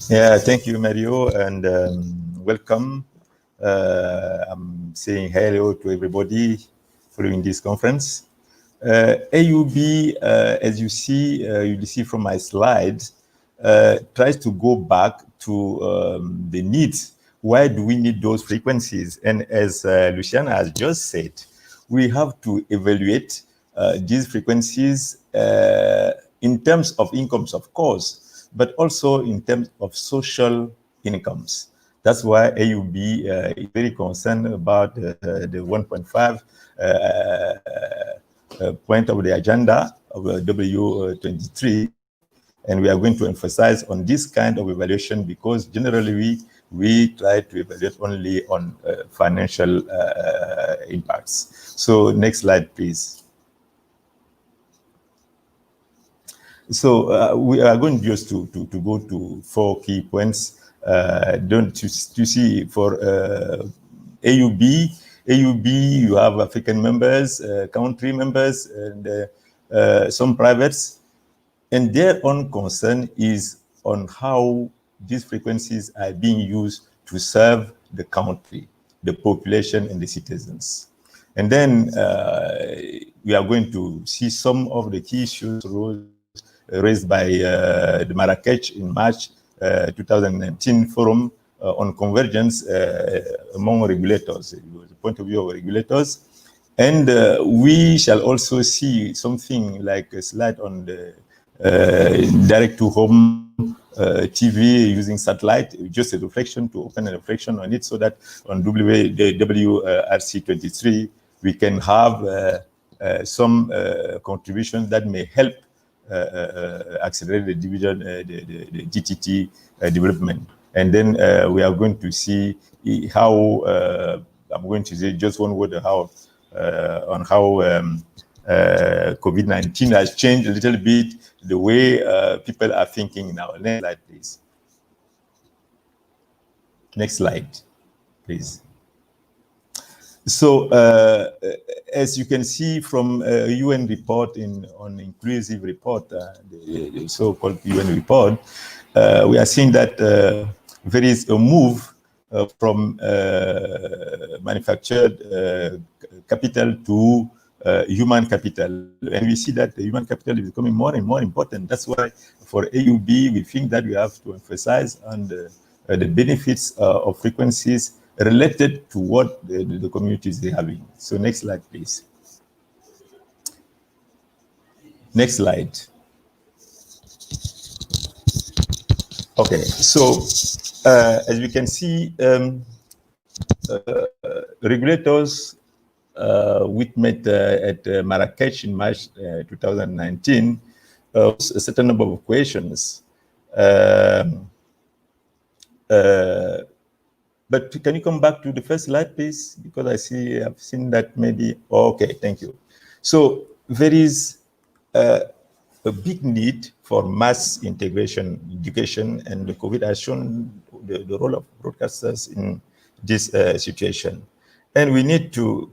Yeah, thank you, Mario, and welcome. I'm saying hello to everybody following this conference. AUB, as you see, you'll see from my slides, tries to go back to the needs. Why do we need those frequencies? And as Luciana has just said, we have to evaluate these frequencies in terms of incomes, of course, but also in terms of social incomes. That's why AUB is very concerned about the 1.5 point of the agenda of W23. And we are going to emphasize on this kind of evaluation because generally we try to evaluate only on financial impacts. So next slide, please. So we are going just to go to 4 key points. Don't you see for AUB, you have African members, country members, and some privates. And their own concern is on how these frequencies are being used to serve the country, the population, and the citizens. And then we are going to see some of the key issues raised by the Marrakech in March 2019 forum on convergence among regulators, the point of view of regulators. And we shall also see something like a slide on the direct-to-home TV using satellite, just a reflection to open a reflection on it so that on the WRC-23, we can have some contributions that may help accelerate the division, the GTT development. And then we are going to see how, I'm going to say just one word how, on how COVID-19 has changed a little bit the way people are thinking now. Next slide, please. Next slide, please. So as you can see from a UN report on inclusive report, the so-called UN report, we are seeing that there is a move from manufactured capital to human capital. And we see that the human capital is becoming more and more important. That's why for AUB, we think that we have to emphasize on the benefits of frequencies related to what the communities are having. So next slide, please. Next slide. Okay, so as we can see, regulators we met at Marrakech in March 2019, a certain number of questions. But can you come back to the first slide, please? Because I see, I've seen that maybe, okay, thank you. So there is a big need for mass integration education, and the COVID has shown the role of broadcasters in this situation. And we need to,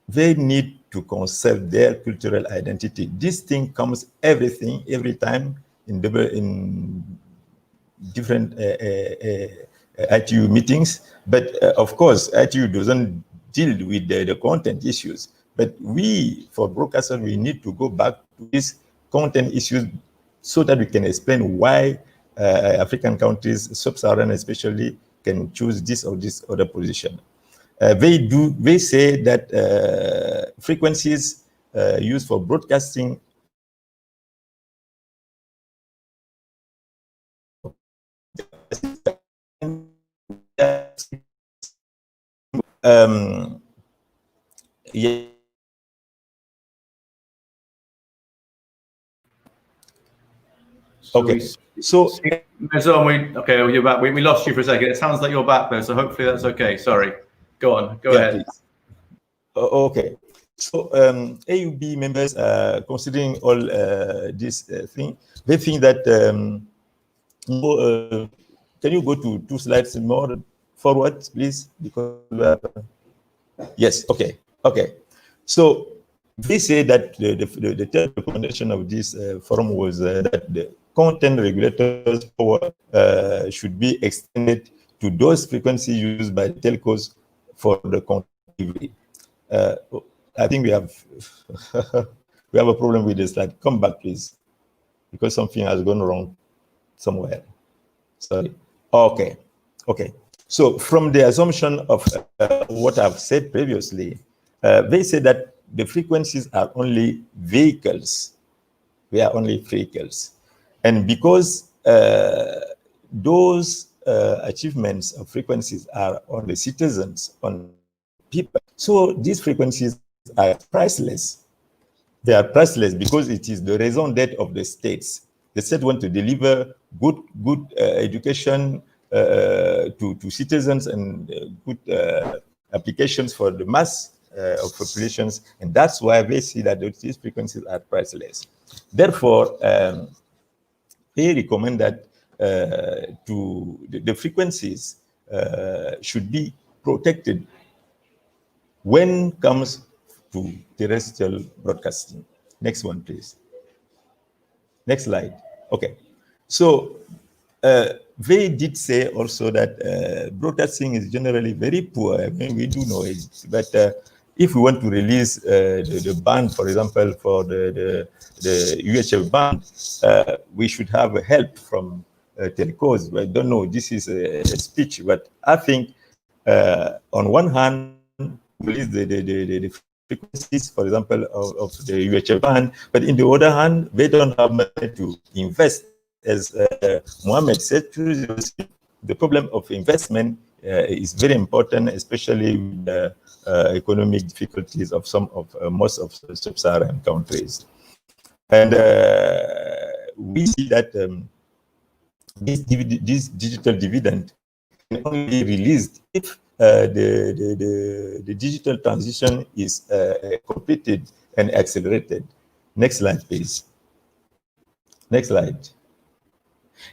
they need to conserve their cultural identity. This thing comes every time in different ITU meetings, but of course, ITU doesn't deal with the content issues. But we, for broadcasters, we need to go back to these content issues so that we can explain why African countries, sub-Saharan especially, can choose this or this other position. They say that frequencies used for broadcasting yeah. Okay, so okay, you're back. We lost you for a second. It sounds like you're back though, so hopefully that's okay. Sorry. Go on. Go ahead. Okay. So AUB members, considering all this thing, they think that can you go to 2 slides more forward, please? Because yes. Okay. Okay. So they say that the third recommendation of this forum was that the content regulators' power should be extended to those frequencies used by telcos for the content delivery. I think we have We have a problem with this slide. Come back, please, because something has gone wrong somewhere. Sorry. Okay. Okay. So from the assumption of what I've said previously, they say that the frequencies are only vehicles. They are only vehicles. And because those achievements of frequencies are on the citizens, on people, so these frequencies are priceless. They are priceless because it is the raison d'etre of the states. The state want to deliver good education to citizens and good applications for the mass of populations, and that's why they see that these frequencies are priceless. Therefore, they recommend that the frequencies should be protected when it comes to terrestrial broadcasting. Next one, please. Next slide. Okay. So they did say also that broadcasting is generally very poor. I mean, we do know it, but if we want to release the band, for example, for the UHF band, we should have help from telcos. I don't know, this is a speech, but I think on one hand, release the frequencies, for example, of the UHF band, but in the other hand, they don't have money to invest. As Mohammed said, the problem of investment is very important, especially with the economic difficulties of most of the sub-Saharan countries. And we see that this digital dividend can only be released if the digital transition is completed and accelerated. Next slide, please. Next slide.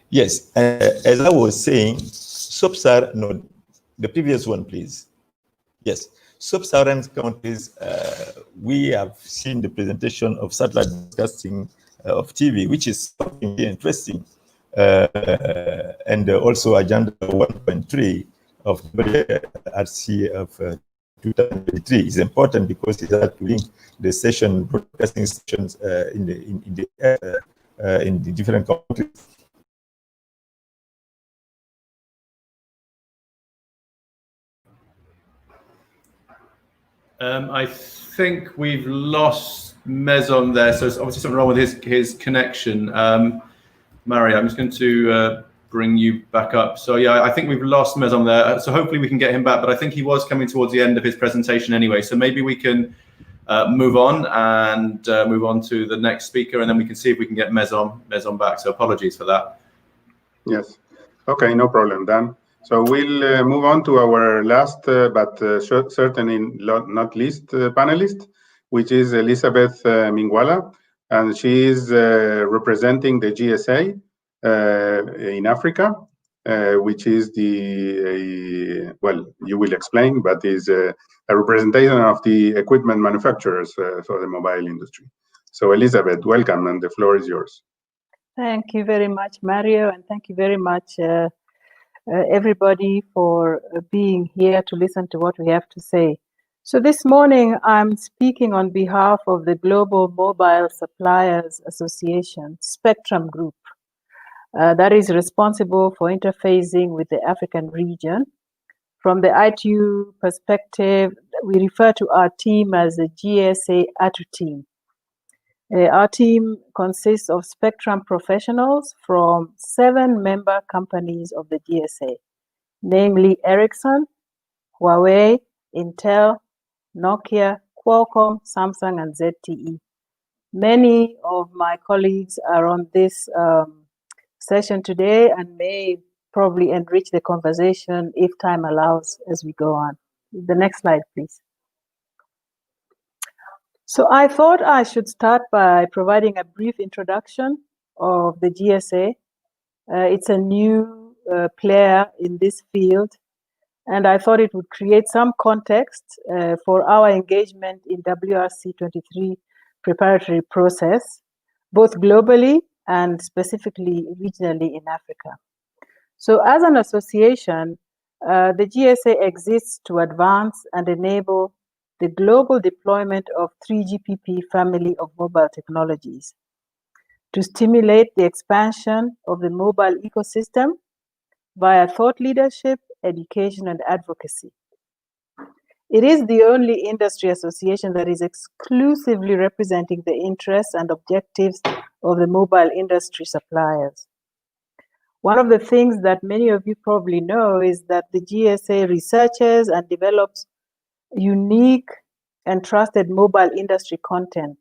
Yes, as I was saying, sub-Saharan, no, the previous one, please. Yes, sub-Saharan countries, we have seen the presentation of satellite broadcasting of TV, which is something very interesting. And also Agenda 1.3 of WRC of 2023 is important because it has to link the station broadcasting stations in the different countries. I think we've lost Mezon there, so there's obviously something wrong with his connection. Mario, I'm just going to bring you back up. So yeah, I think we've lost Mezon there. So hopefully we can get him back, but I think he was coming towards the end of his presentation anyway. So maybe we can move on and move on to the next speaker, and then we can see if we can get Mezon back. So apologies for that. Yes. Okay, no problem, Dan. So we'll move on to our last, but certainly not least panelist, which is Elizabeth Mingwala, and she is representing the GSA in Africa, which is well, you will explain, but is a representation of the equipment manufacturers for the mobile industry. So Elizabeth, welcome, and the floor is yours. Thank you very much, Mario, and thank you very much, everybody, for being here to listen to what we have to say. So this morning, I'm speaking on behalf of the Global Mobile Suppliers Association, Spectrum Group, that is responsible for interfacing with the African region. From the ITU perspective, we refer to our team as the GSA ATU team. Our team consists of Spectrum professionals from 7 member companies of the GSA, namely Ericsson, Huawei, Intel, Nokia, Qualcomm, Samsung, and ZTE. Many of my colleagues are on this session today and may probably enrich the conversation if time allows as we go on. The next slide, please. So I thought I should start by providing a brief introduction of the GSA. It's a new player in this field, and I thought it would create some context for our engagement in WRC-23 preparatory process, both globally and specifically regionally in Africa. So as an association, the GSA exists to advance and enable the global deployment of 3GPP family of mobile technologies to stimulate the expansion of the mobile ecosystem via thought leadership, education, and advocacy. It is the only industry association that is exclusively representing the interests and objectives of the mobile industry suppliers. One of the things that many of you probably know is that the GSA researches and develops unique and trusted mobile industry content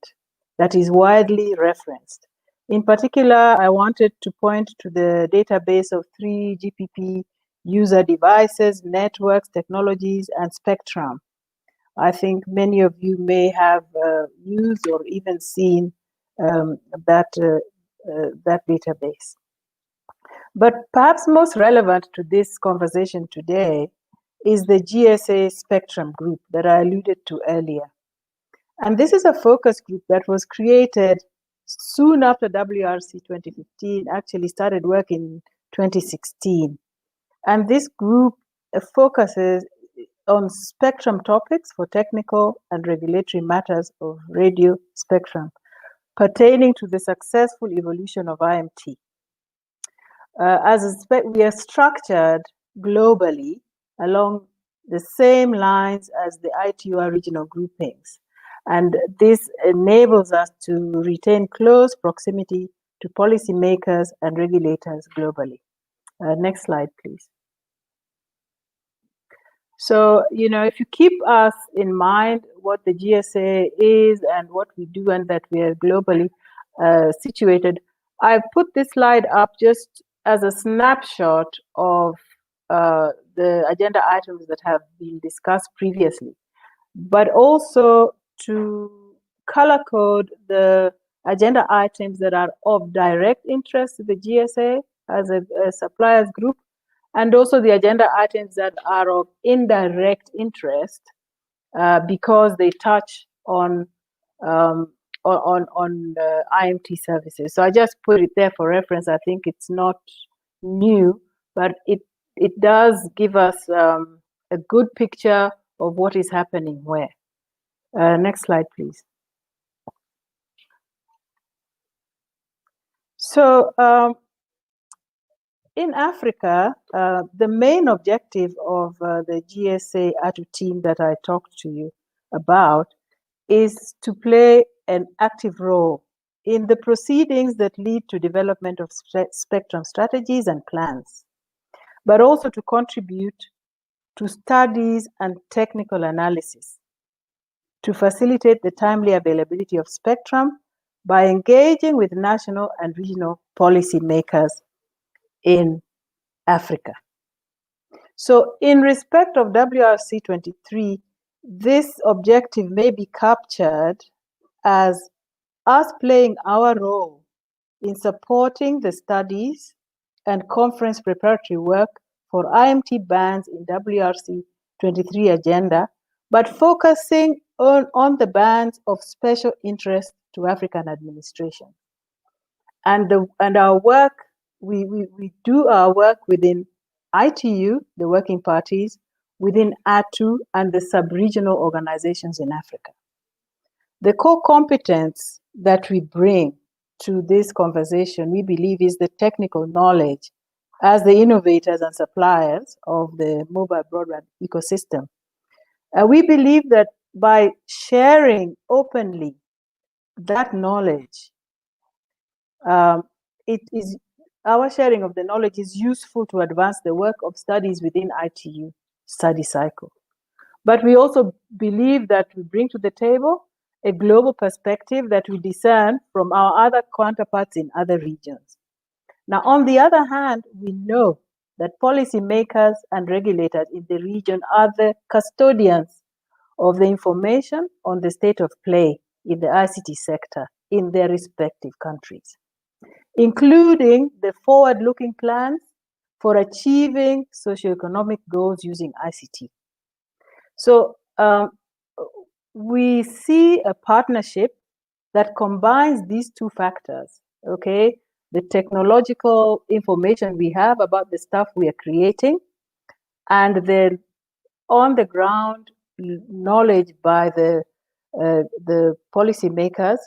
that is widely referenced. In particular, I wanted to point to the database of 3GPP user devices, networks, technologies, and spectrum. I think many of you may have used or even seen that database. But perhaps most relevant to this conversation today is the GSA Spectrum Group that I alluded to earlier. And this is a focus group that was created soon after WRC 2015, actually started work in 2016. And this group focuses on spectrum topics for technical and regulatory matters of radio spectrum pertaining to the successful evolution of IMT. We are structured globally along the same lines as the ITUR regional groupings. And this enables us to retain close proximity to policymakers and regulators globally. Next slide, please. So, if you keep us in mind what the GSA is and what we do and that we are globally situated, I've put this slide up just as a snapshot of the agenda items that have been discussed previously, but also to color code the agenda items that are of direct interest to the GSA as a suppliers group, and also the agenda items that are of indirect interest because they touch on IMT services. So I just put it there for reference. I think it's not new, but it does give us a good picture of what is happening where. Next slide, please. So in Africa, the main objective of the GSA ATU team that I talked to you about is to play an active role in the proceedings that lead to development of spectrum strategies and plans, but also to contribute to studies and technical analysis to facilitate the timely availability of spectrum by engaging with national and regional policymakers in Africa. So in respect of WRC-23, this objective may be captured as us playing our role in supporting the studies and conference preparatory work for IMT bands in WRC-23 agenda, but focusing on the bands of special interest to African administration. And our work, we do our work within ITU, the working parties, within ATU and the sub-regional organizations in Africa. The core competence that we bring to this conversation, we believe, is the technical knowledge as the innovators and suppliers of the mobile broadband ecosystem. We believe that by sharing openly that knowledge, our sharing of the knowledge is useful to advance the work of studies within ITU study cycle. But we also believe that we bring to the table a global perspective that we discern from our other counterparts in other regions. Now, on the other hand, we know that policymakers and regulators in the region are the custodians of the information on the state of play in the ICT sector in their respective countries, including the forward-looking plans for achieving socioeconomic goals using ICT. So we see a partnership that combines these two factors, okay? The technological information we have about the stuff we are creating and the on-the-ground knowledge by the policymakers.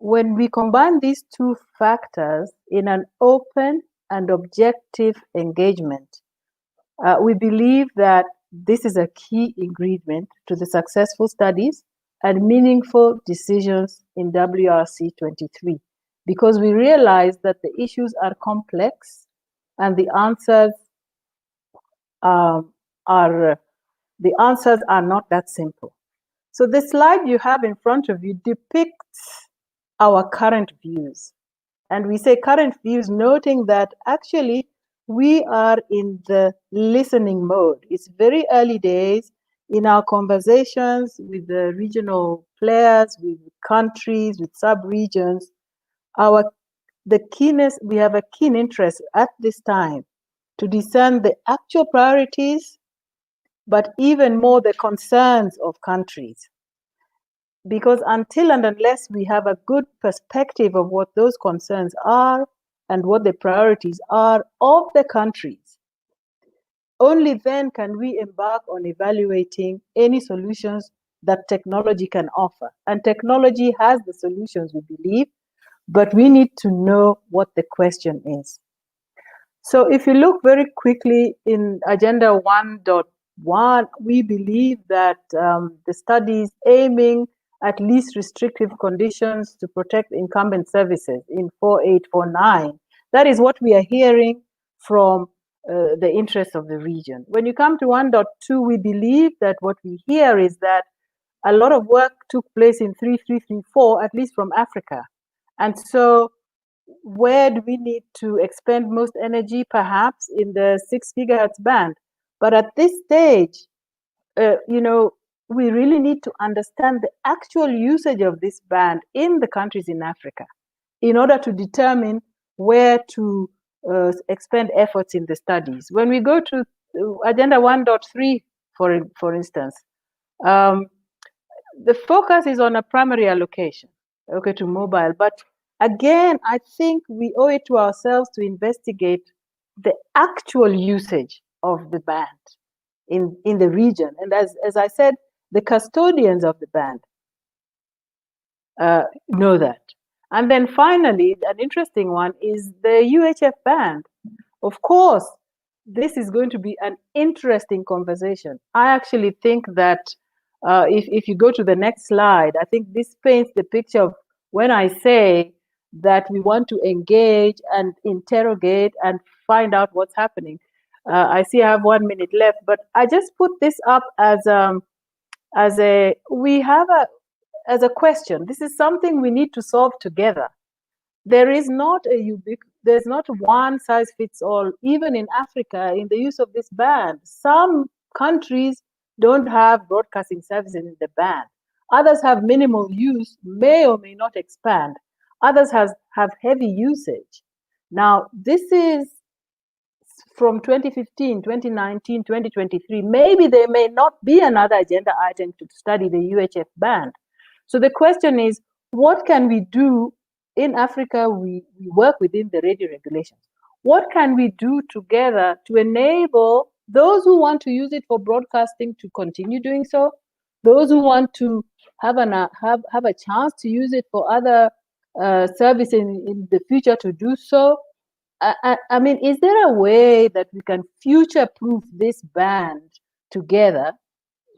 When we combine these two factors in an open and objective engagement, we believe that this is a key ingredient to the successful studies and meaningful decisions in WRC-23, because we realize that the issues are complex and the answers are not that simple. So the slide you have in front of you depicts our current views. And we say current views, noting that actually we are in the listening mode. It's very early days in our conversations with the regional players, with countries, with sub-regions. We have a keen interest at this time to discern the actual priorities, but even more the concerns of countries. Because until and unless we have a good perspective of what those concerns are and what the priorities are of the countries, only then can we embark on evaluating any solutions that technology can offer. And technology has the solutions, we believe, but we need to know what the question is. So if you look very quickly in Agenda 1.1, we believe that the studies aiming at least restrictive conditions to protect incumbent services in 4849, that is what we are hearing from the interests of the region. When you come to 1.2, we believe that what we hear is that a lot of work took place in 3334, at least from Africa. And so where do we need to expend most energy? Perhaps in the 6 gigahertz band. But at this stage, we really need to understand the actual usage of this band in the countries in Africa in order to determine where to expend efforts in the studies. When we go to Agenda 1.3, for instance, the focus is on a primary allocation, okay, to mobile. But again, I think we owe it to ourselves to investigate the actual usage of the band in the region. And as I said, the custodians of the band know that. And then finally, an interesting one is the UHF band. Of course, this is going to be an interesting conversation. I actually think that if you go to the next slide, I think this paints the picture of when I say that we want to engage and interrogate and find out what's happening. I see I have 1 minute left, but I just put this up as a question. This is something we need to solve together. There is not there's not one size fits all, even in Africa, in the use of this band. Some countries don't have broadcasting services in the band. Others have minimal use, may or may not expand. Others have heavy usage. Now, this is from 2015, 2019, 2023. Maybe there may not be another agenda item to study the UHF band. So the question is, what can we do in Africa? We work within the radio regulations. What can we do together to enable those who want to use it for broadcasting to continue doing so, those who want to have a chance to use it for other services in the future to do so? I mean, is there a way that we can future-proof this band together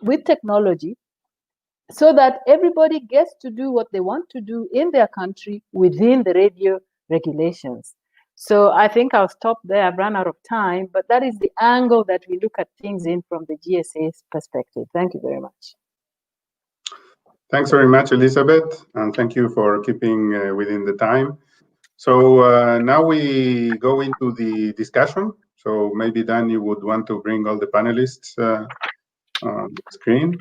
with technology so that everybody gets to do what they want to do in their country within the radio regulations? So I think I'll stop there. I've run out of time, but that is the angle that we look at things in from the GSA's perspective. Thank you very much. Thanks very much, Elizabeth, and thank you for keeping within the time. So now we go into the discussion. So maybe Dan, you would want to bring all the panelists on the screen.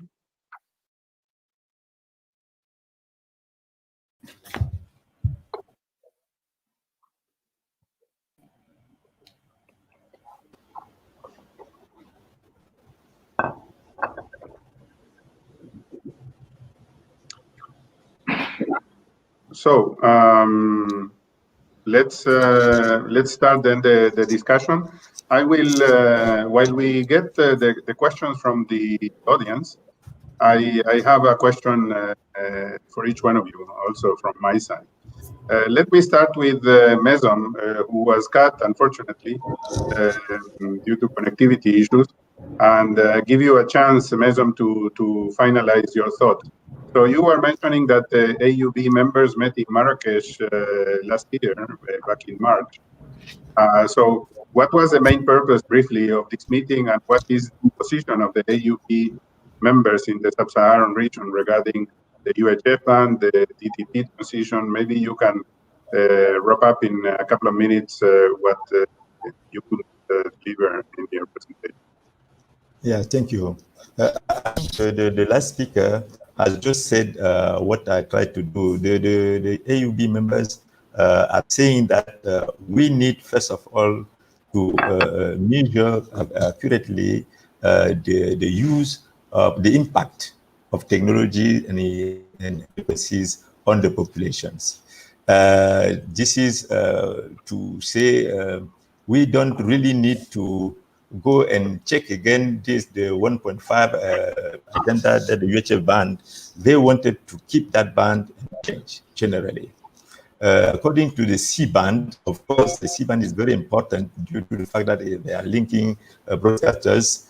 So let's start then the discussion. I will, while we get the questions from the audience, I have a question for each one of you, also from my side. Let me start with Mesom, who was cut, unfortunately, due to connectivity issues, and give you a chance, Mesom, to finalize your thoughts. So you were mentioning that the AUB members met in Marrakesh last year, back in March. So what was the main purpose, briefly, of this meeting, and what is the position of the AUB members in the sub-Saharan region regarding the UHF band, the DTT transition? Maybe you can wrap up in a couple of minutes what you could deliver in your presentation. Yeah, thank you. The last speaker has just said what I tried to do. The AUB members are saying that we need, first of all, to measure accurately the use of the impact of technology and frequencies on the populations. This is to say we don't really need to go and check again the 1.5 agenda that the UHF band. They wanted to keep that band and change generally. According to the C band, of course, the C band is very important due to the fact that they are linking broadcasters,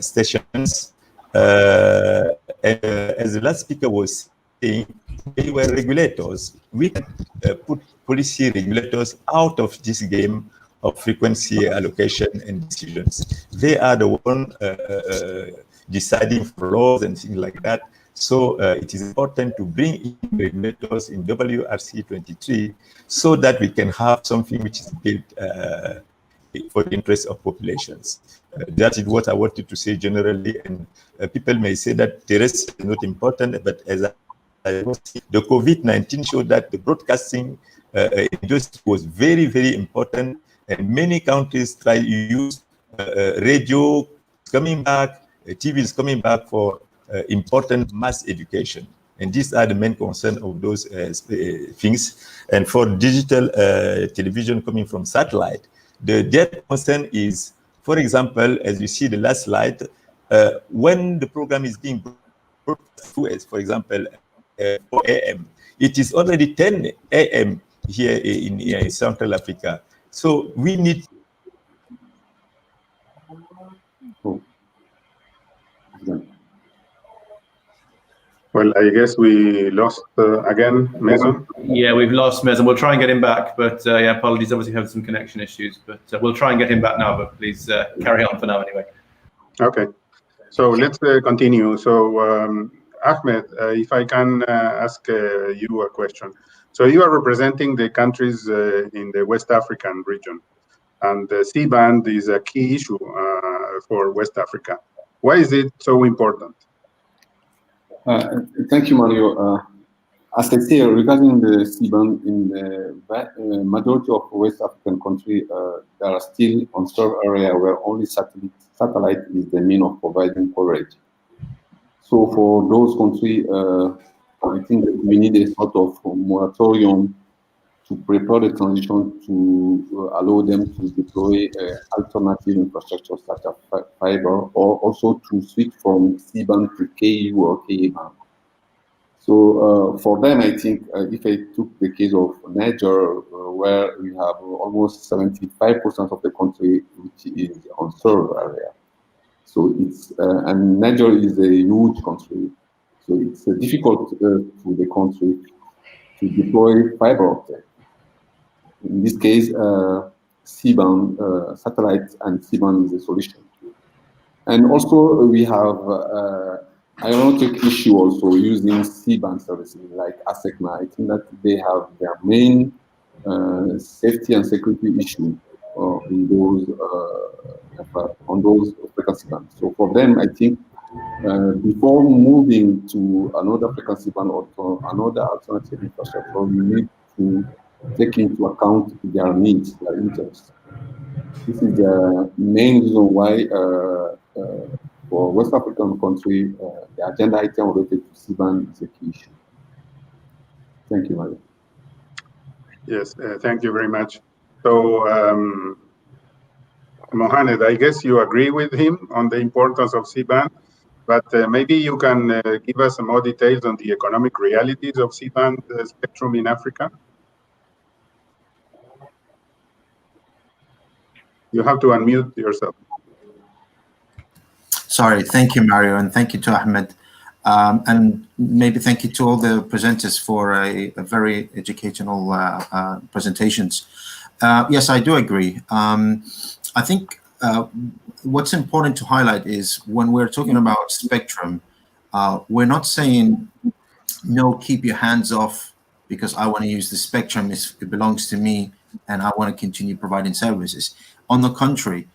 stations. And as the last speaker was saying, they were regulators. We can put policy regulators out of this game of frequency allocation and decisions. They are the one deciding for laws and things like that. So it is important to bring in regulators in WRC-23 so that we can have something which is built for the interest of populations. That is what I wanted to say generally, and people may say that the rest is not important, but as I was saying, the COVID-19 showed that the broadcasting industry was very, very important, and many countries try to use radio coming back, TV is coming back for important mass education. And these are the main concern of those things. And for digital television coming from satellite, their concern is, for example, as you see the last slide, when the program is being broadcast through, for example, 4 a.m., it is already 10 a.m. here in Central Africa. So we need. Well, I guess we lost again, Mesom. Yeah, we've lost Mesom. We'll try and get him back, but yeah, apologies. Obviously, have some connection issues, but we'll try and get him back now. But please carry on for now, anyway. Okay, so let's continue. So Ahmed, if I can ask you a question. So you are representing the countries in the West African region, and the C-band is a key issue for West Africa. Why is it so important? Thank you, Mario. As I say, regarding the C-band, in the majority of West African countries, there are still unserved areas where only satellite is the mean of providing coverage. So for those countries, I think that we need a sort of moratorium to prepare the transition to allow them to deploy alternative infrastructure such as fiber, or also to switch from C-band to KU or KA band. So for them, I think if I took the case of Niger, where we have almost 75% of the country which is unserved area. So it's, and Niger is a huge country. So it's difficult to the country to deploy fiber optic. In this case, C-band, satellite and C-band is a solution. And also we have aeronautic issue also using C-band services like ASECNA. I think that they have their main safety and security issue on those frequency bands. So for them, I think before moving to another frequency band or to another alternative infrastructure, we need to take into account their needs, their interests. This is the main reason why for West African country, the agenda item related to C-band is a key issue. Thank you, Mario. Yes, thank you very much. So, Mohamed, I guess you agree with him on the importance of C-band, but maybe you can give us some more details on the economic realities of C-band spectrum in Africa. You have to unmute yourself. Sorry, thank you, Mario, and thank you to Ahmed. And maybe thank you to all the presenters for a very educational presentations. Yes, I do agree. I think what's important to highlight is when we're talking about spectrum, we're not saying, no, keep your hands off because I want to use the spectrum, it belongs to me and I want to continue providing services. On the contrary,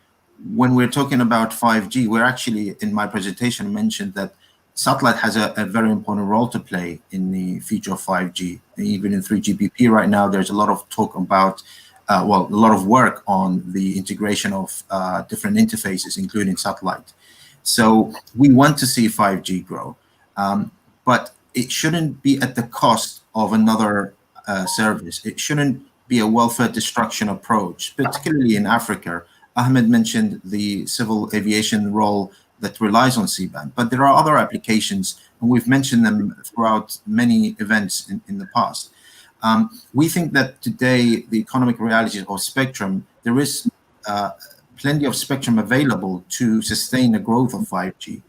when we're talking about 5G, we're actually, in my presentation, mentioned that satellite has a very important role to play in the future of 5G. Even in 3GPP right now, there's a lot of talk about, well, a lot of work on the integration of different interfaces, including satellite. So we want to see 5G grow, but it shouldn't be at the cost of another service. It shouldn't be a welfare destruction approach, particularly in Africa. Ahmed mentioned the civil aviation role that relies on C-band, but there are other applications, and we've mentioned them throughout many events in the past. We think that today, the economic realities of spectrum, there is plenty of spectrum available to sustain the growth of 5G.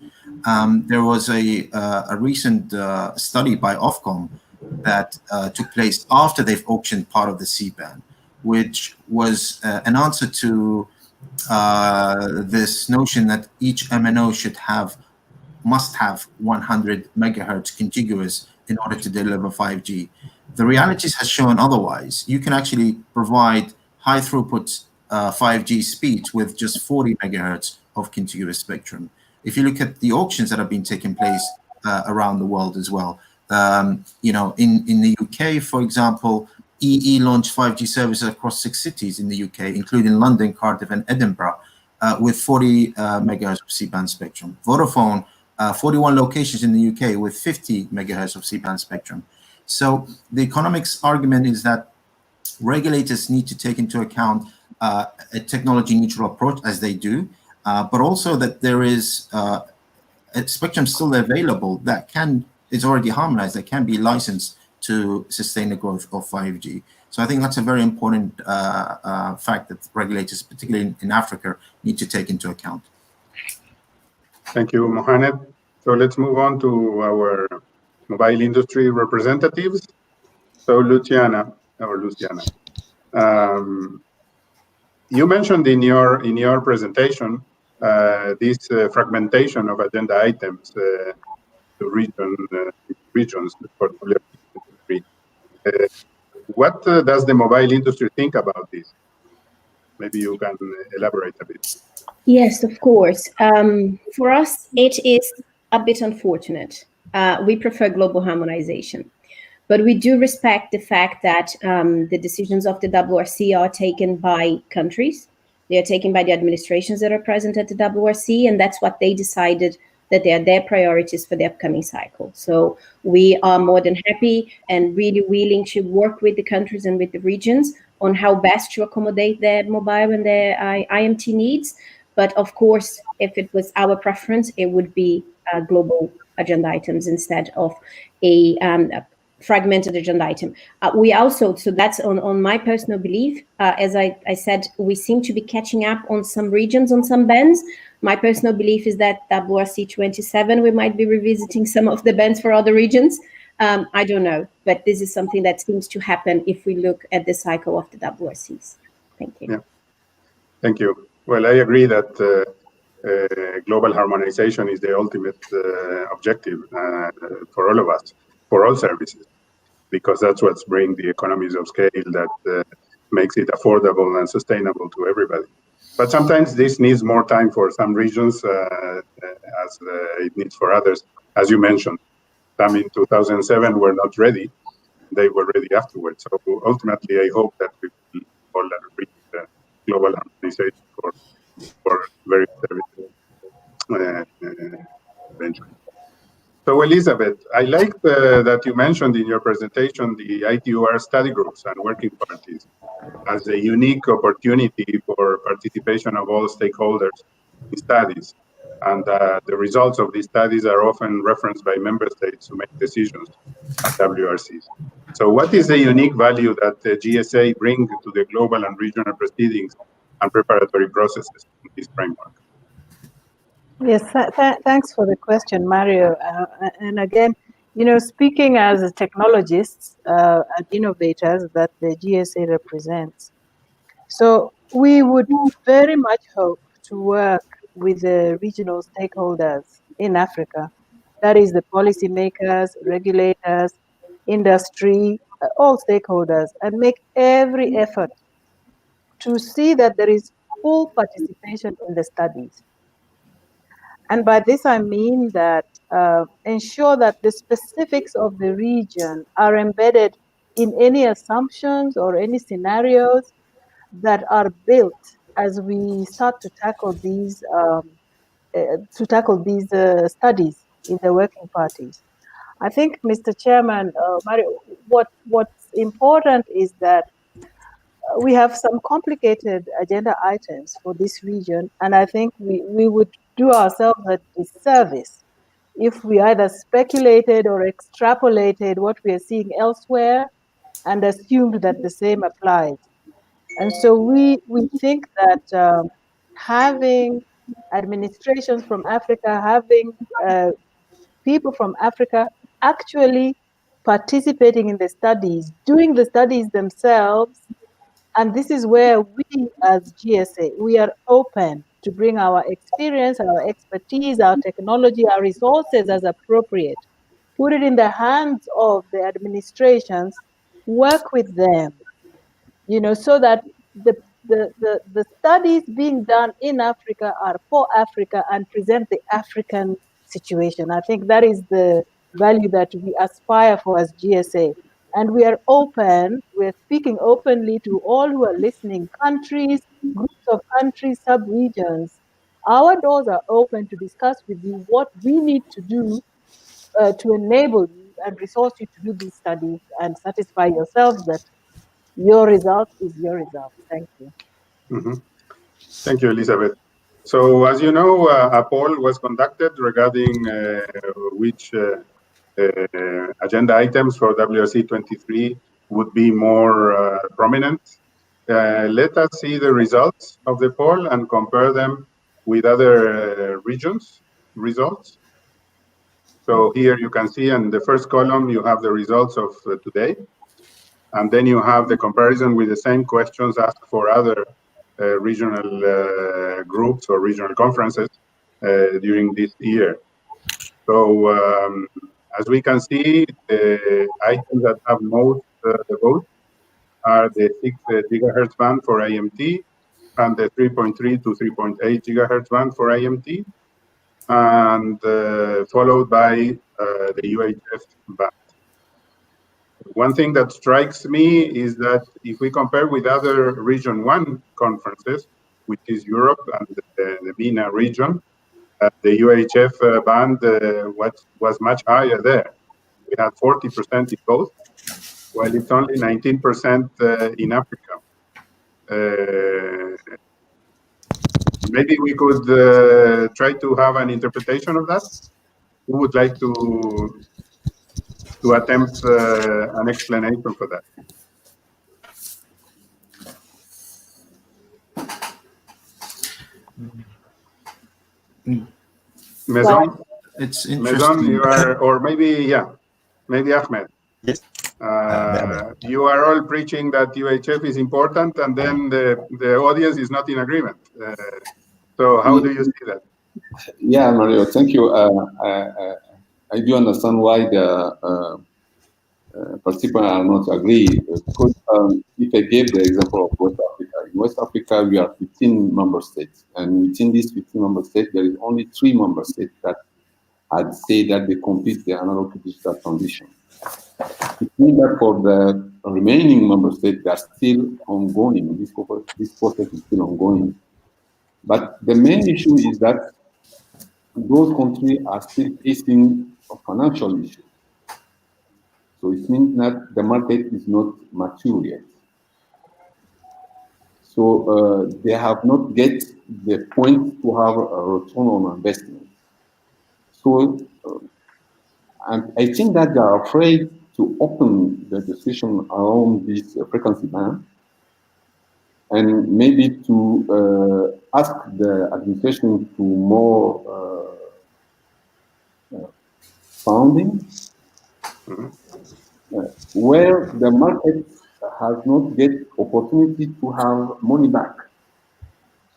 There was a recent study by Ofcom that took place after they've auctioned part of the C-band, which was an answer to this notion that each MNO must have 100 megahertz contiguous in order to deliver 5G. The realities has shown otherwise. You can actually provide high throughput 5G speeds with just 40 megahertz of contiguous spectrum. If you look at the auctions that have been taking place around the world as well, you know, in the UK, for example, EE launched 5G services across 6 cities in the UK, including London, Cardiff, and Edinburgh, with 40 megahertz of C-band spectrum. Vodafone, 41 locations in the UK with 50 megahertz of C-band spectrum. So the economics argument is that regulators need to take into account a technology-neutral approach, as they do, but also that there is a spectrum still available that is already harmonized, that can be licensed to sustain the growth of 5G. So I think that's a very important fact that regulators, particularly in Africa, need to take into account. Thank you, Mohamed. So let's move on to our mobile industry representatives. So Luciana, you mentioned in your presentation this fragmentation of agenda items to regions for WRC-23. What does the mobile industry think about this? Maybe you can elaborate a bit. Yes, of course. For us, it is a bit unfortunate. We prefer global harmonization, but we do respect the fact that the decisions of the WRC are taken by countries. They are taken by the administrations that are present at the WRC, and that's what they decided, that they are their priorities for the upcoming cycle. So we are more than happy and really willing to work with the countries and with the regions on how best to accommodate their mobile and their IMT needs. But of course, if it was our preference, it would be global agenda items instead of a fragmented agenda item. We also, so that's on my personal belief, as I said, we seem to be catching up on some regions, on some bands. My personal belief is that WRC-27, we might be revisiting some of the bands for other regions. I don't know, but this is something that seems to happen if we look at the cycle of the WRCs. Thank you. Yeah. Thank you. Well, I agree that global harmonization is the ultimate objective for all of us, for all services, because that's what's bringing the economies of scale that makes it affordable and sustainable to everybody. But sometimes this needs more time for some regions as it needs for others. As you mentioned, some in 2007 were not ready. They were ready afterwards. So ultimately, I hope that we will all reach global harmonization for various services eventually. So Elizabeth, I liked that you mentioned in your presentation the ITUR study groups and working parties as a unique opportunity for participation of all stakeholders in studies. And the results of these studies are often referenced by member states to make decisions at WRCs. So what is the unique value that the GSA brings to the global and regional proceedings and preparatory processes in this framework? Yes, thanks for the question, Mario. And again, speaking as technologists and innovators that the GSA represents, so we would very much hope to work with the regional stakeholders in Africa, that is the policymakers, regulators, industry, all stakeholders, and make every effort to see that there is full participation in the studies. And by this, I mean that ensure that the specifics of the region are embedded in any assumptions or any scenarios that are built as we start to tackle these studies in the working parties. I think, Mr. Chairman, Mario, what's important is that we have some complicated agenda items for this region, and I think we would do ourselves a disservice if we either speculated or extrapolated what we are seeing elsewhere and assumed that the same applies. And so we think that having administrations from Africa, having people from Africa actually participating in the studies, doing the studies themselves. And this is where we as GSA, we are open to bring our experience, our expertise, our technology, our resources as appropriate, put it in the hands of the administrations, work with them, so that the studies being done in Africa are for Africa and present the African situation. I think that is the value that we aspire for as GSA. And we are open, we're speaking openly to all who are listening, countries, groups of countries, sub-regions. Our doors are open to discuss with you what we need to do to enable you and resource you to do these studies and satisfy yourselves that your result is your result. Thank you. Mm-hmm. Thank you, Elizabeth. So, as you know, a poll was conducted regarding which agenda items for WRC-23 would be more prominent. Let us see the results of the poll and compare them with other regions' results. So here you can see in the first column, you have the results of today. And then you have the comparison with the same questions asked for other regional groups or regional conferences during this year. So as we can see, the items that have most the votes are the 6 gigahertz band for IMT and the 3.3 to 3.8 gigahertz band for IMT, and followed by the UHF band. One thing that strikes me is that if we compare with other Region 1 conferences, which is Europe and the MENA region, the UHF band was much higher there. We had 40% in both, while it's only 19% in Africa. Maybe we could try to have an interpretation of that. Who would like to attempt an explanation for that? Maison? It's interesting. Maison, you are, or maybe Ahmed. Yes. You are all preaching that UHF is important, and then the audience is not in agreement. So how do you see that? Yeah, Mario, thank you. I do understand why the participants are not agree. Because if I gave the example of West Africa, in West Africa we are 15 member states, and within these 15 member states there is only 3 member states that I'd say that they complete the analog to digital transition. It means that for the remaining member states, they are still ongoing. This process is still ongoing. But the main issue is that those countries are still facing a financial issue. So it means that the market is not mature yet. So they have not get the point to have a return on investment. So and I think that they are afraid to open the discussion around this frequency band, and maybe to ask the administration to more funding, where the market has not get opportunity to have money back.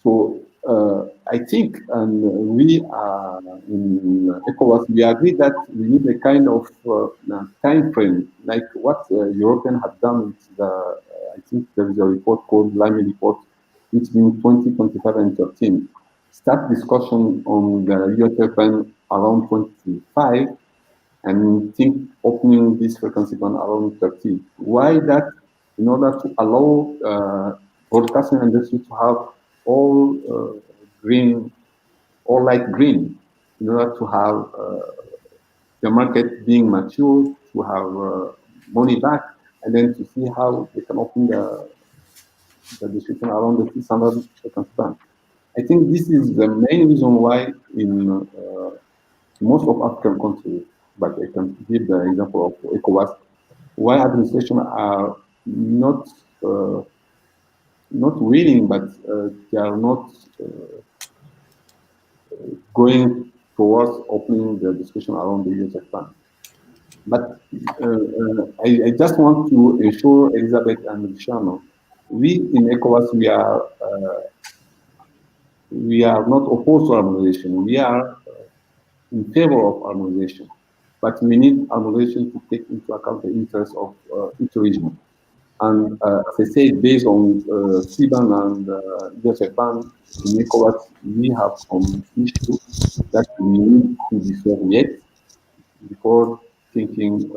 So I think, and we are in ECOWAS, we agree that we need a kind of time frame, like what European have done with the, I think there is a report called Lamy report, between 2025 and 13. Start discussion on the UHF band around 25, and think opening this frequency band around 30. Why that? In order to allow broadcasting industry to have all green, all light green, in order to have the market being mature, to have money back, and then to see how they can open the discussion around the 600 frequency band. I think this is the main reason why in most of African countries, but I can give the example of ECOWAS, why administration are not willing, but they are not going towards opening the discussion around the UHF band. But I just want to assure Elizabeth and Luciano, we in ECOWAS, we are not opposed to harmonization. We are in favor of harmonization, but we need harmonization to take into account the interests of each region. And as I said, based on C-band and UHF band in ECOWAS, we have some issues that we need to resolve yet before thinking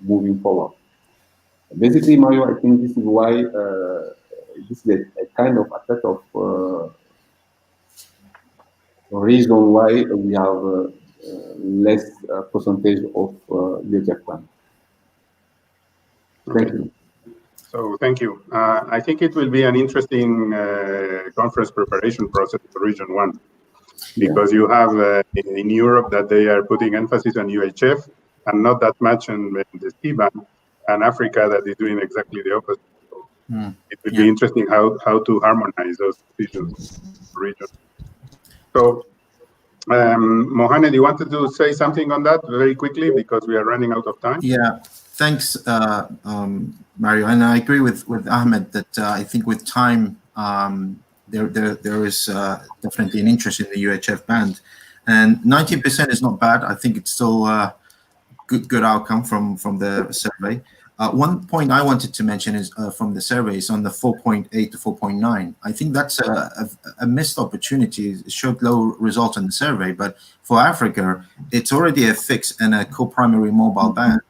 moving forward. Basically, Mario, I think this is why this is a kind of a set of reason why we have less percentage of UHF band. Thank you. So thank you. I think it will be an interesting conference preparation process for Region 1, because you have in Europe that they are putting emphasis on UHF and not that much on the C-band, and Africa that is doing exactly the opposite. So it will be interesting how to harmonize those decisions for region. So Mohamed, you wanted to say something on that very quickly because we are running out of time? Yeah, thanks, Mario. And I agree with Ahmed that I think with time, there is definitely an interest in the UHF band. And 19% is not bad. I think it's still a good outcome from the survey. One point I wanted to mention is from the survey is on the 4.8 to 4.9. I think that's a missed opportunity. It showed low results in the survey, but for Africa, it's already a fixed and a co-primary mobile band.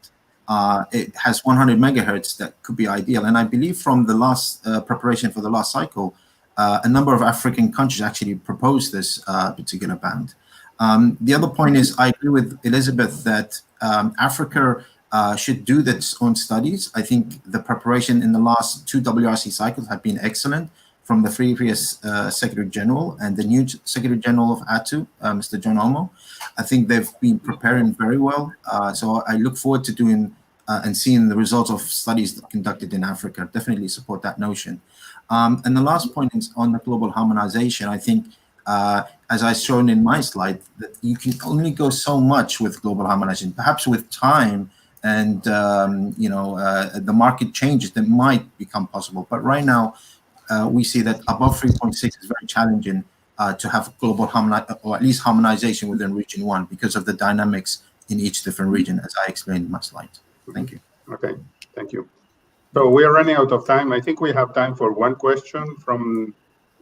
It has 100 megahertz that could be ideal. And I believe from the last preparation for the last cycle, a number of African countries actually proposed this particular band. The other point is I agree with Elizabeth that Africa should do its own studies. I think the preparation in the last 2 WRC cycles have been excellent from the previous Secretary General and the new Secretary General of ATU, Mr. John Olmo. I think they've been preparing very well. So I look forward to doing and seeing the results of studies conducted in Africa. Definitely support that notion. And the last point is on the global harmonization. I think, as I shown in my slide, that you can only go so much with global harmonization. Perhaps with time and the market changes, that might become possible. But right now, we see that above 3.6 is very challenging to have global harmonization, or at least harmonization within Region 1 because of the dynamics in each different region, as I explained in my slide. Thank you. Okay, thank you. So we are running out of time. I think we have time for one question from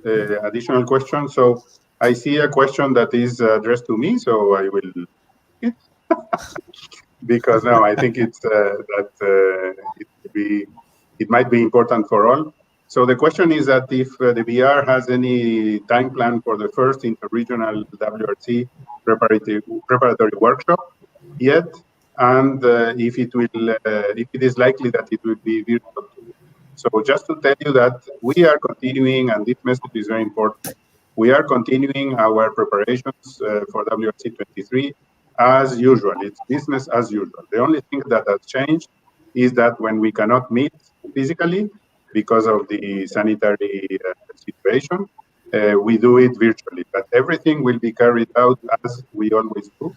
the additional question. So I see a question that is addressed to me, so I will because now I think it's it might be important for all. So the question is that if the BR has any time plan for the first interregional WRC preparatory workshop yet, and if it is likely that it will be virtual. So just to tell you that we are continuing, and this message is very important, we are continuing our preparations for WRC-23 as usual. It's business as usual. The only thing that has changed is that when we cannot meet physically because of the sanitary situation, we do it virtually. But everything will be carried out as we always do.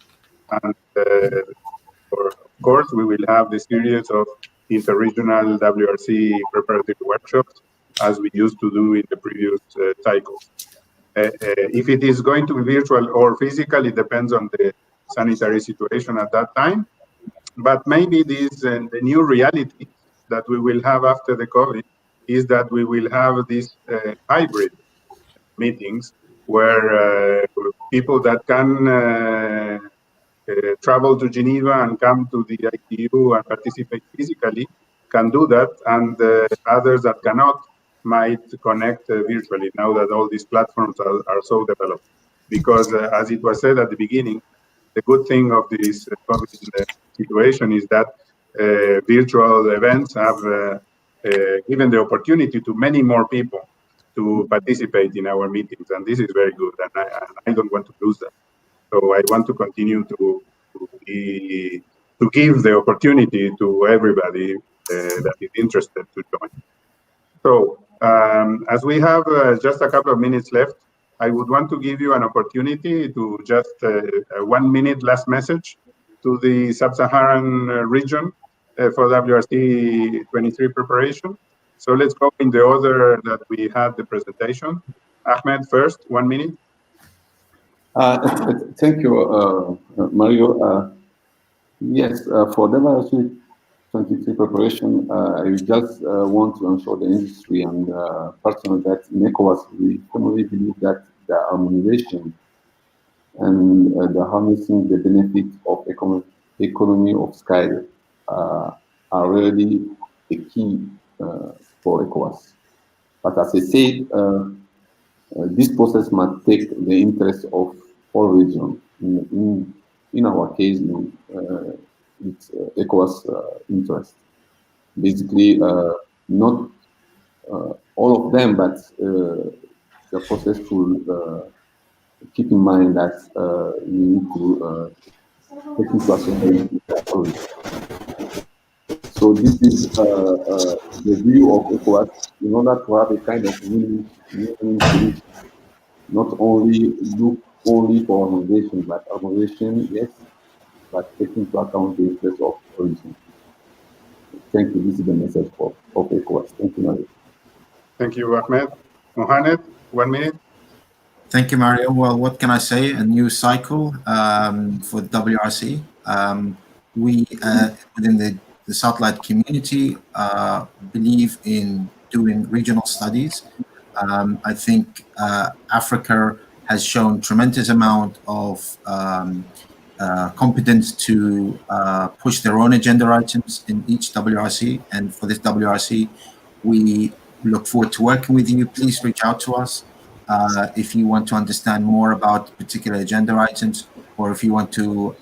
And of course, we will have the series of interregional WRC preparatory workshops as we used to do in the previous cycles. If it is going to be virtual or physical, it depends on the sanitary situation at that time. But maybe this the new reality that we will have after the COVID is that we will have these hybrid meetings where people that can travel to Geneva and come to the ITU and participate physically can do that, and others that cannot might connect virtually now that all these platforms are so developed. Because as it was said at the beginning, the good thing of this COVID situation is that virtual events have given the opportunity to many more people to participate in our meetings, and this is very good, and I don't want to lose that. So I want to continue to give the opportunity to everybody that is interested to join. So as we have just a couple of minutes left, I would want to give you an opportunity to just a 1 minute last message to the Sub-Saharan region for WRC-23 preparation. So let's go in the order that we had the presentation. Ahmed first, 1 minute. Thank you, Mario. Yes, for WRC-23 preparation, I just want to ensure the industry and personally that in ECOWAS, we firmly believe that the harmonization and the harnessing the benefit of economy of scale are really the key for ECOWAS. But as I said, this process must take the interest of all regions. In our case, it's ECOWAS interest. Basically, not all of them, but the process should keep in mind that we need to take into account. So this is the view of ECOWAS in order to have a kind of win-win solution. Not only look only for harmonization, but harmonization, yes, but taking into account the interest of origin. Thank you. This is the message of ECOWAS. Thank you, Mario. Thank you, Ahmed. Mohamed, 1 minute. Thank you, Mario. Well, what can I say? A new cycle for WRC. We, within the satellite community, believe in doing regional studies. I think Africa has shown tremendous amount of competence to push their own agenda items in each WRC. And for this WRC, we look forward to working with you. Please reach out to us if you want to understand more about particular agenda items, or if you want to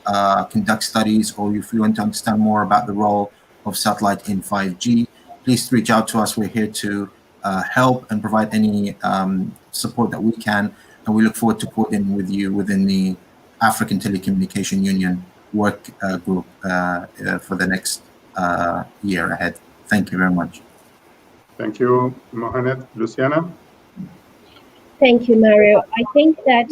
conduct studies, or if you want to understand more about the role of satellite in 5G. Please reach out to us. We're here to help and provide any support that we can, and we look forward to coordinating with you within the African Telecommunication Union work group for the next year ahead. Thank you very much. Thank you, Mohamed. Luciana? Thank you, Mario. I think that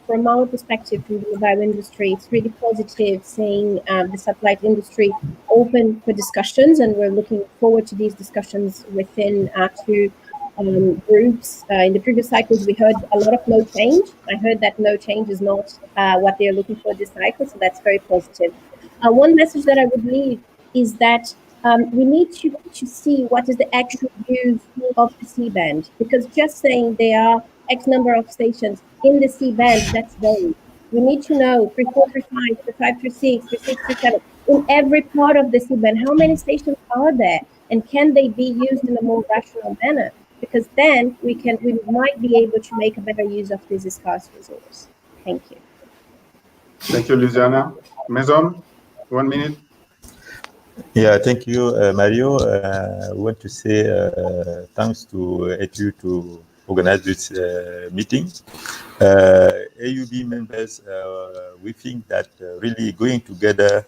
from our perspective, from the mobile industry, it's really positive seeing the satellite industry open for discussions, and we're looking forward to these discussions within our two groups. In the previous cycles, we heard a lot of no change. I heard that no change is not what they're looking for this cycle, so that's very positive. One message that I would leave is that we need to see what is the actual use of the C-band, because just saying there are X number of stations in the C-band, that's vague. We need to know 34, 35, 35, 36, 36, 37, in every part of the C-band, how many stations are there, and can they be used in a more rational manner? Because then we might be able to make a better use of this scarce resource. Thank you. Thank you, Luciana. Maison, 1 minute. Yeah, thank you, Mario. I want to say thanks to you to organize this meeting. AUB members, we think that really going together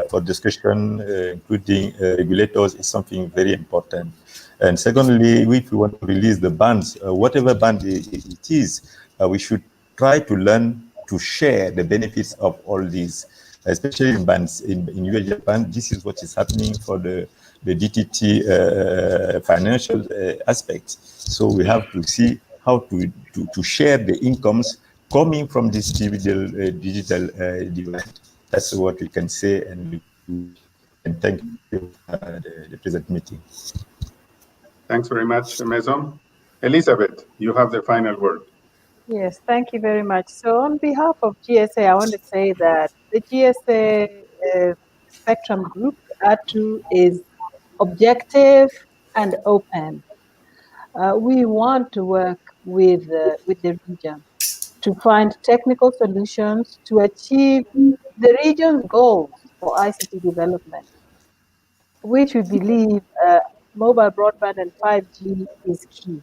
for discussion, including regulators, is something very important. And secondly, if we want to release the bands, whatever band it is, we should try to learn to share the benefits of all these, especially in bands. In US Japan, this is what is happening for the DTT financial aspect. So we have to see how to share the incomes coming from this digital device. That's what we can say, and thank you for the present meeting. Thanks very much, Maison. Elizabeth, you have the final word. Yes, thank you very much. So on behalf of GSA, I want to say that the GSA Spectrum Group, ATU, is objective and open. We want to work with the region to find technical solutions to achieve the region's goals for ICT development, which we believe mobile broadband and 5G is key.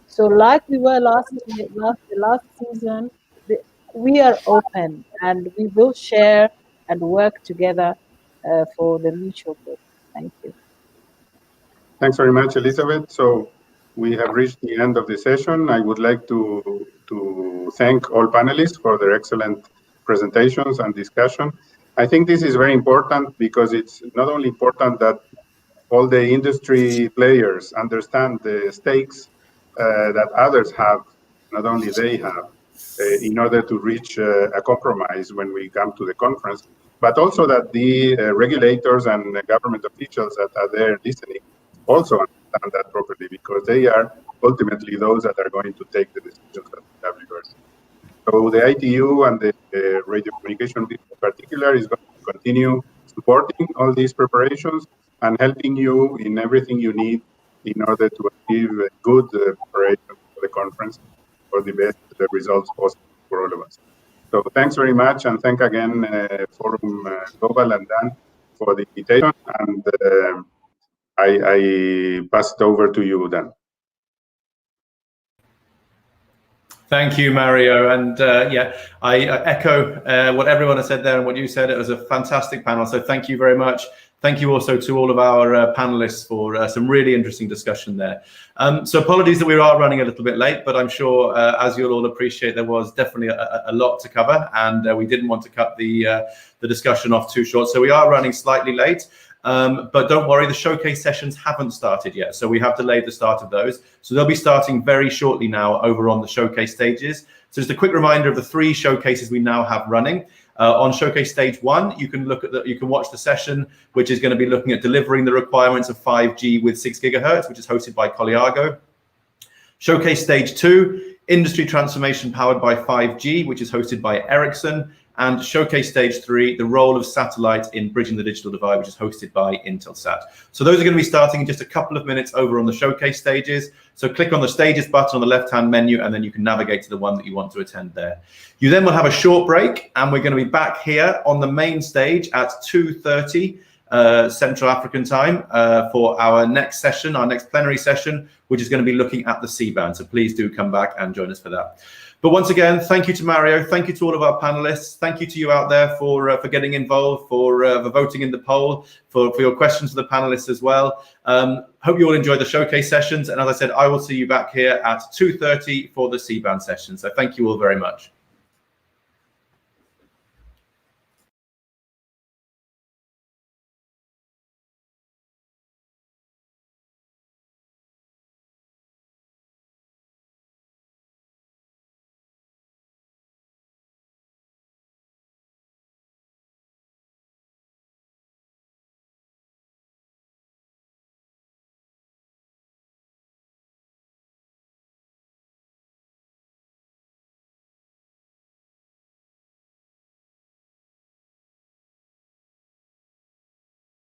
So like we were last season, we are open and we will share and work together for the mutual good. Thank you. Thanks very much, Elizabeth. So we have reached the end of the session. I would like to thank all panelists for their excellent presentations and discussion. I think this is very important because it's not only important that all the industry players understand the stakes that others have, not only they have, in order to reach a compromise when we come to the conference, but also that the regulators and government officials that are there listening also understand that properly, because they are ultimately those that are going to take the decisions at WRC. So the ITU and the radio communication in particular is going to continue supporting all these preparations and helping you in everything you need in order to achieve a good preparation for the conference for the best results possible for all of us. So thanks very much, and thank again Forum Global and Dan for the invitation, and I pass it over to you, Dan. Thank you, Mario. And yeah, I echo what everyone has said there and what you said. It was a fantastic panel. So thank you very much. Thank you also to all of our panelists for some really interesting discussion there. So apologies that we are running a little bit late, but I'm sure, as you'll all appreciate, there was definitely a lot to cover, and we didn't want to cut the discussion off too short. So we are running slightly late. But don't worry, the showcase sessions haven't started yet. So we have delayed the start of those. So they'll be starting very shortly now over on the showcase stages. So just a quick reminder of the 3 showcases we now have running. On showcase stage 1, you can watch the session, which is going to be looking at delivering the requirements of 5G with 6 gigahertz, which is hosted by Colliago. Showcase stage 2, industry transformation powered by 5G, which is hosted by Ericsson. And showcase stage 3, the role of satellite in bridging the digital divide, which is hosted by Intelsat. So those are going to be starting in just a couple of minutes over on the showcase stages. So click on the stages button on the left-hand menu, and then you can navigate to the one that you want to attend there. You then will have a short break, and we're going to be back here on the main stage at 2:30 Central African time for our next session, our next plenary session, which is going to be looking at the C-band. So please do come back and join us for that. But once again, thank you to Mario. Thank you to all of our panelists. Thank you to you out there for getting involved, for voting in the poll, for your questions to the panelists as well. Hope you all enjoyed the showcase sessions. And as I said, I will see you back here at 2:30 for the C-band session. So thank you all very much.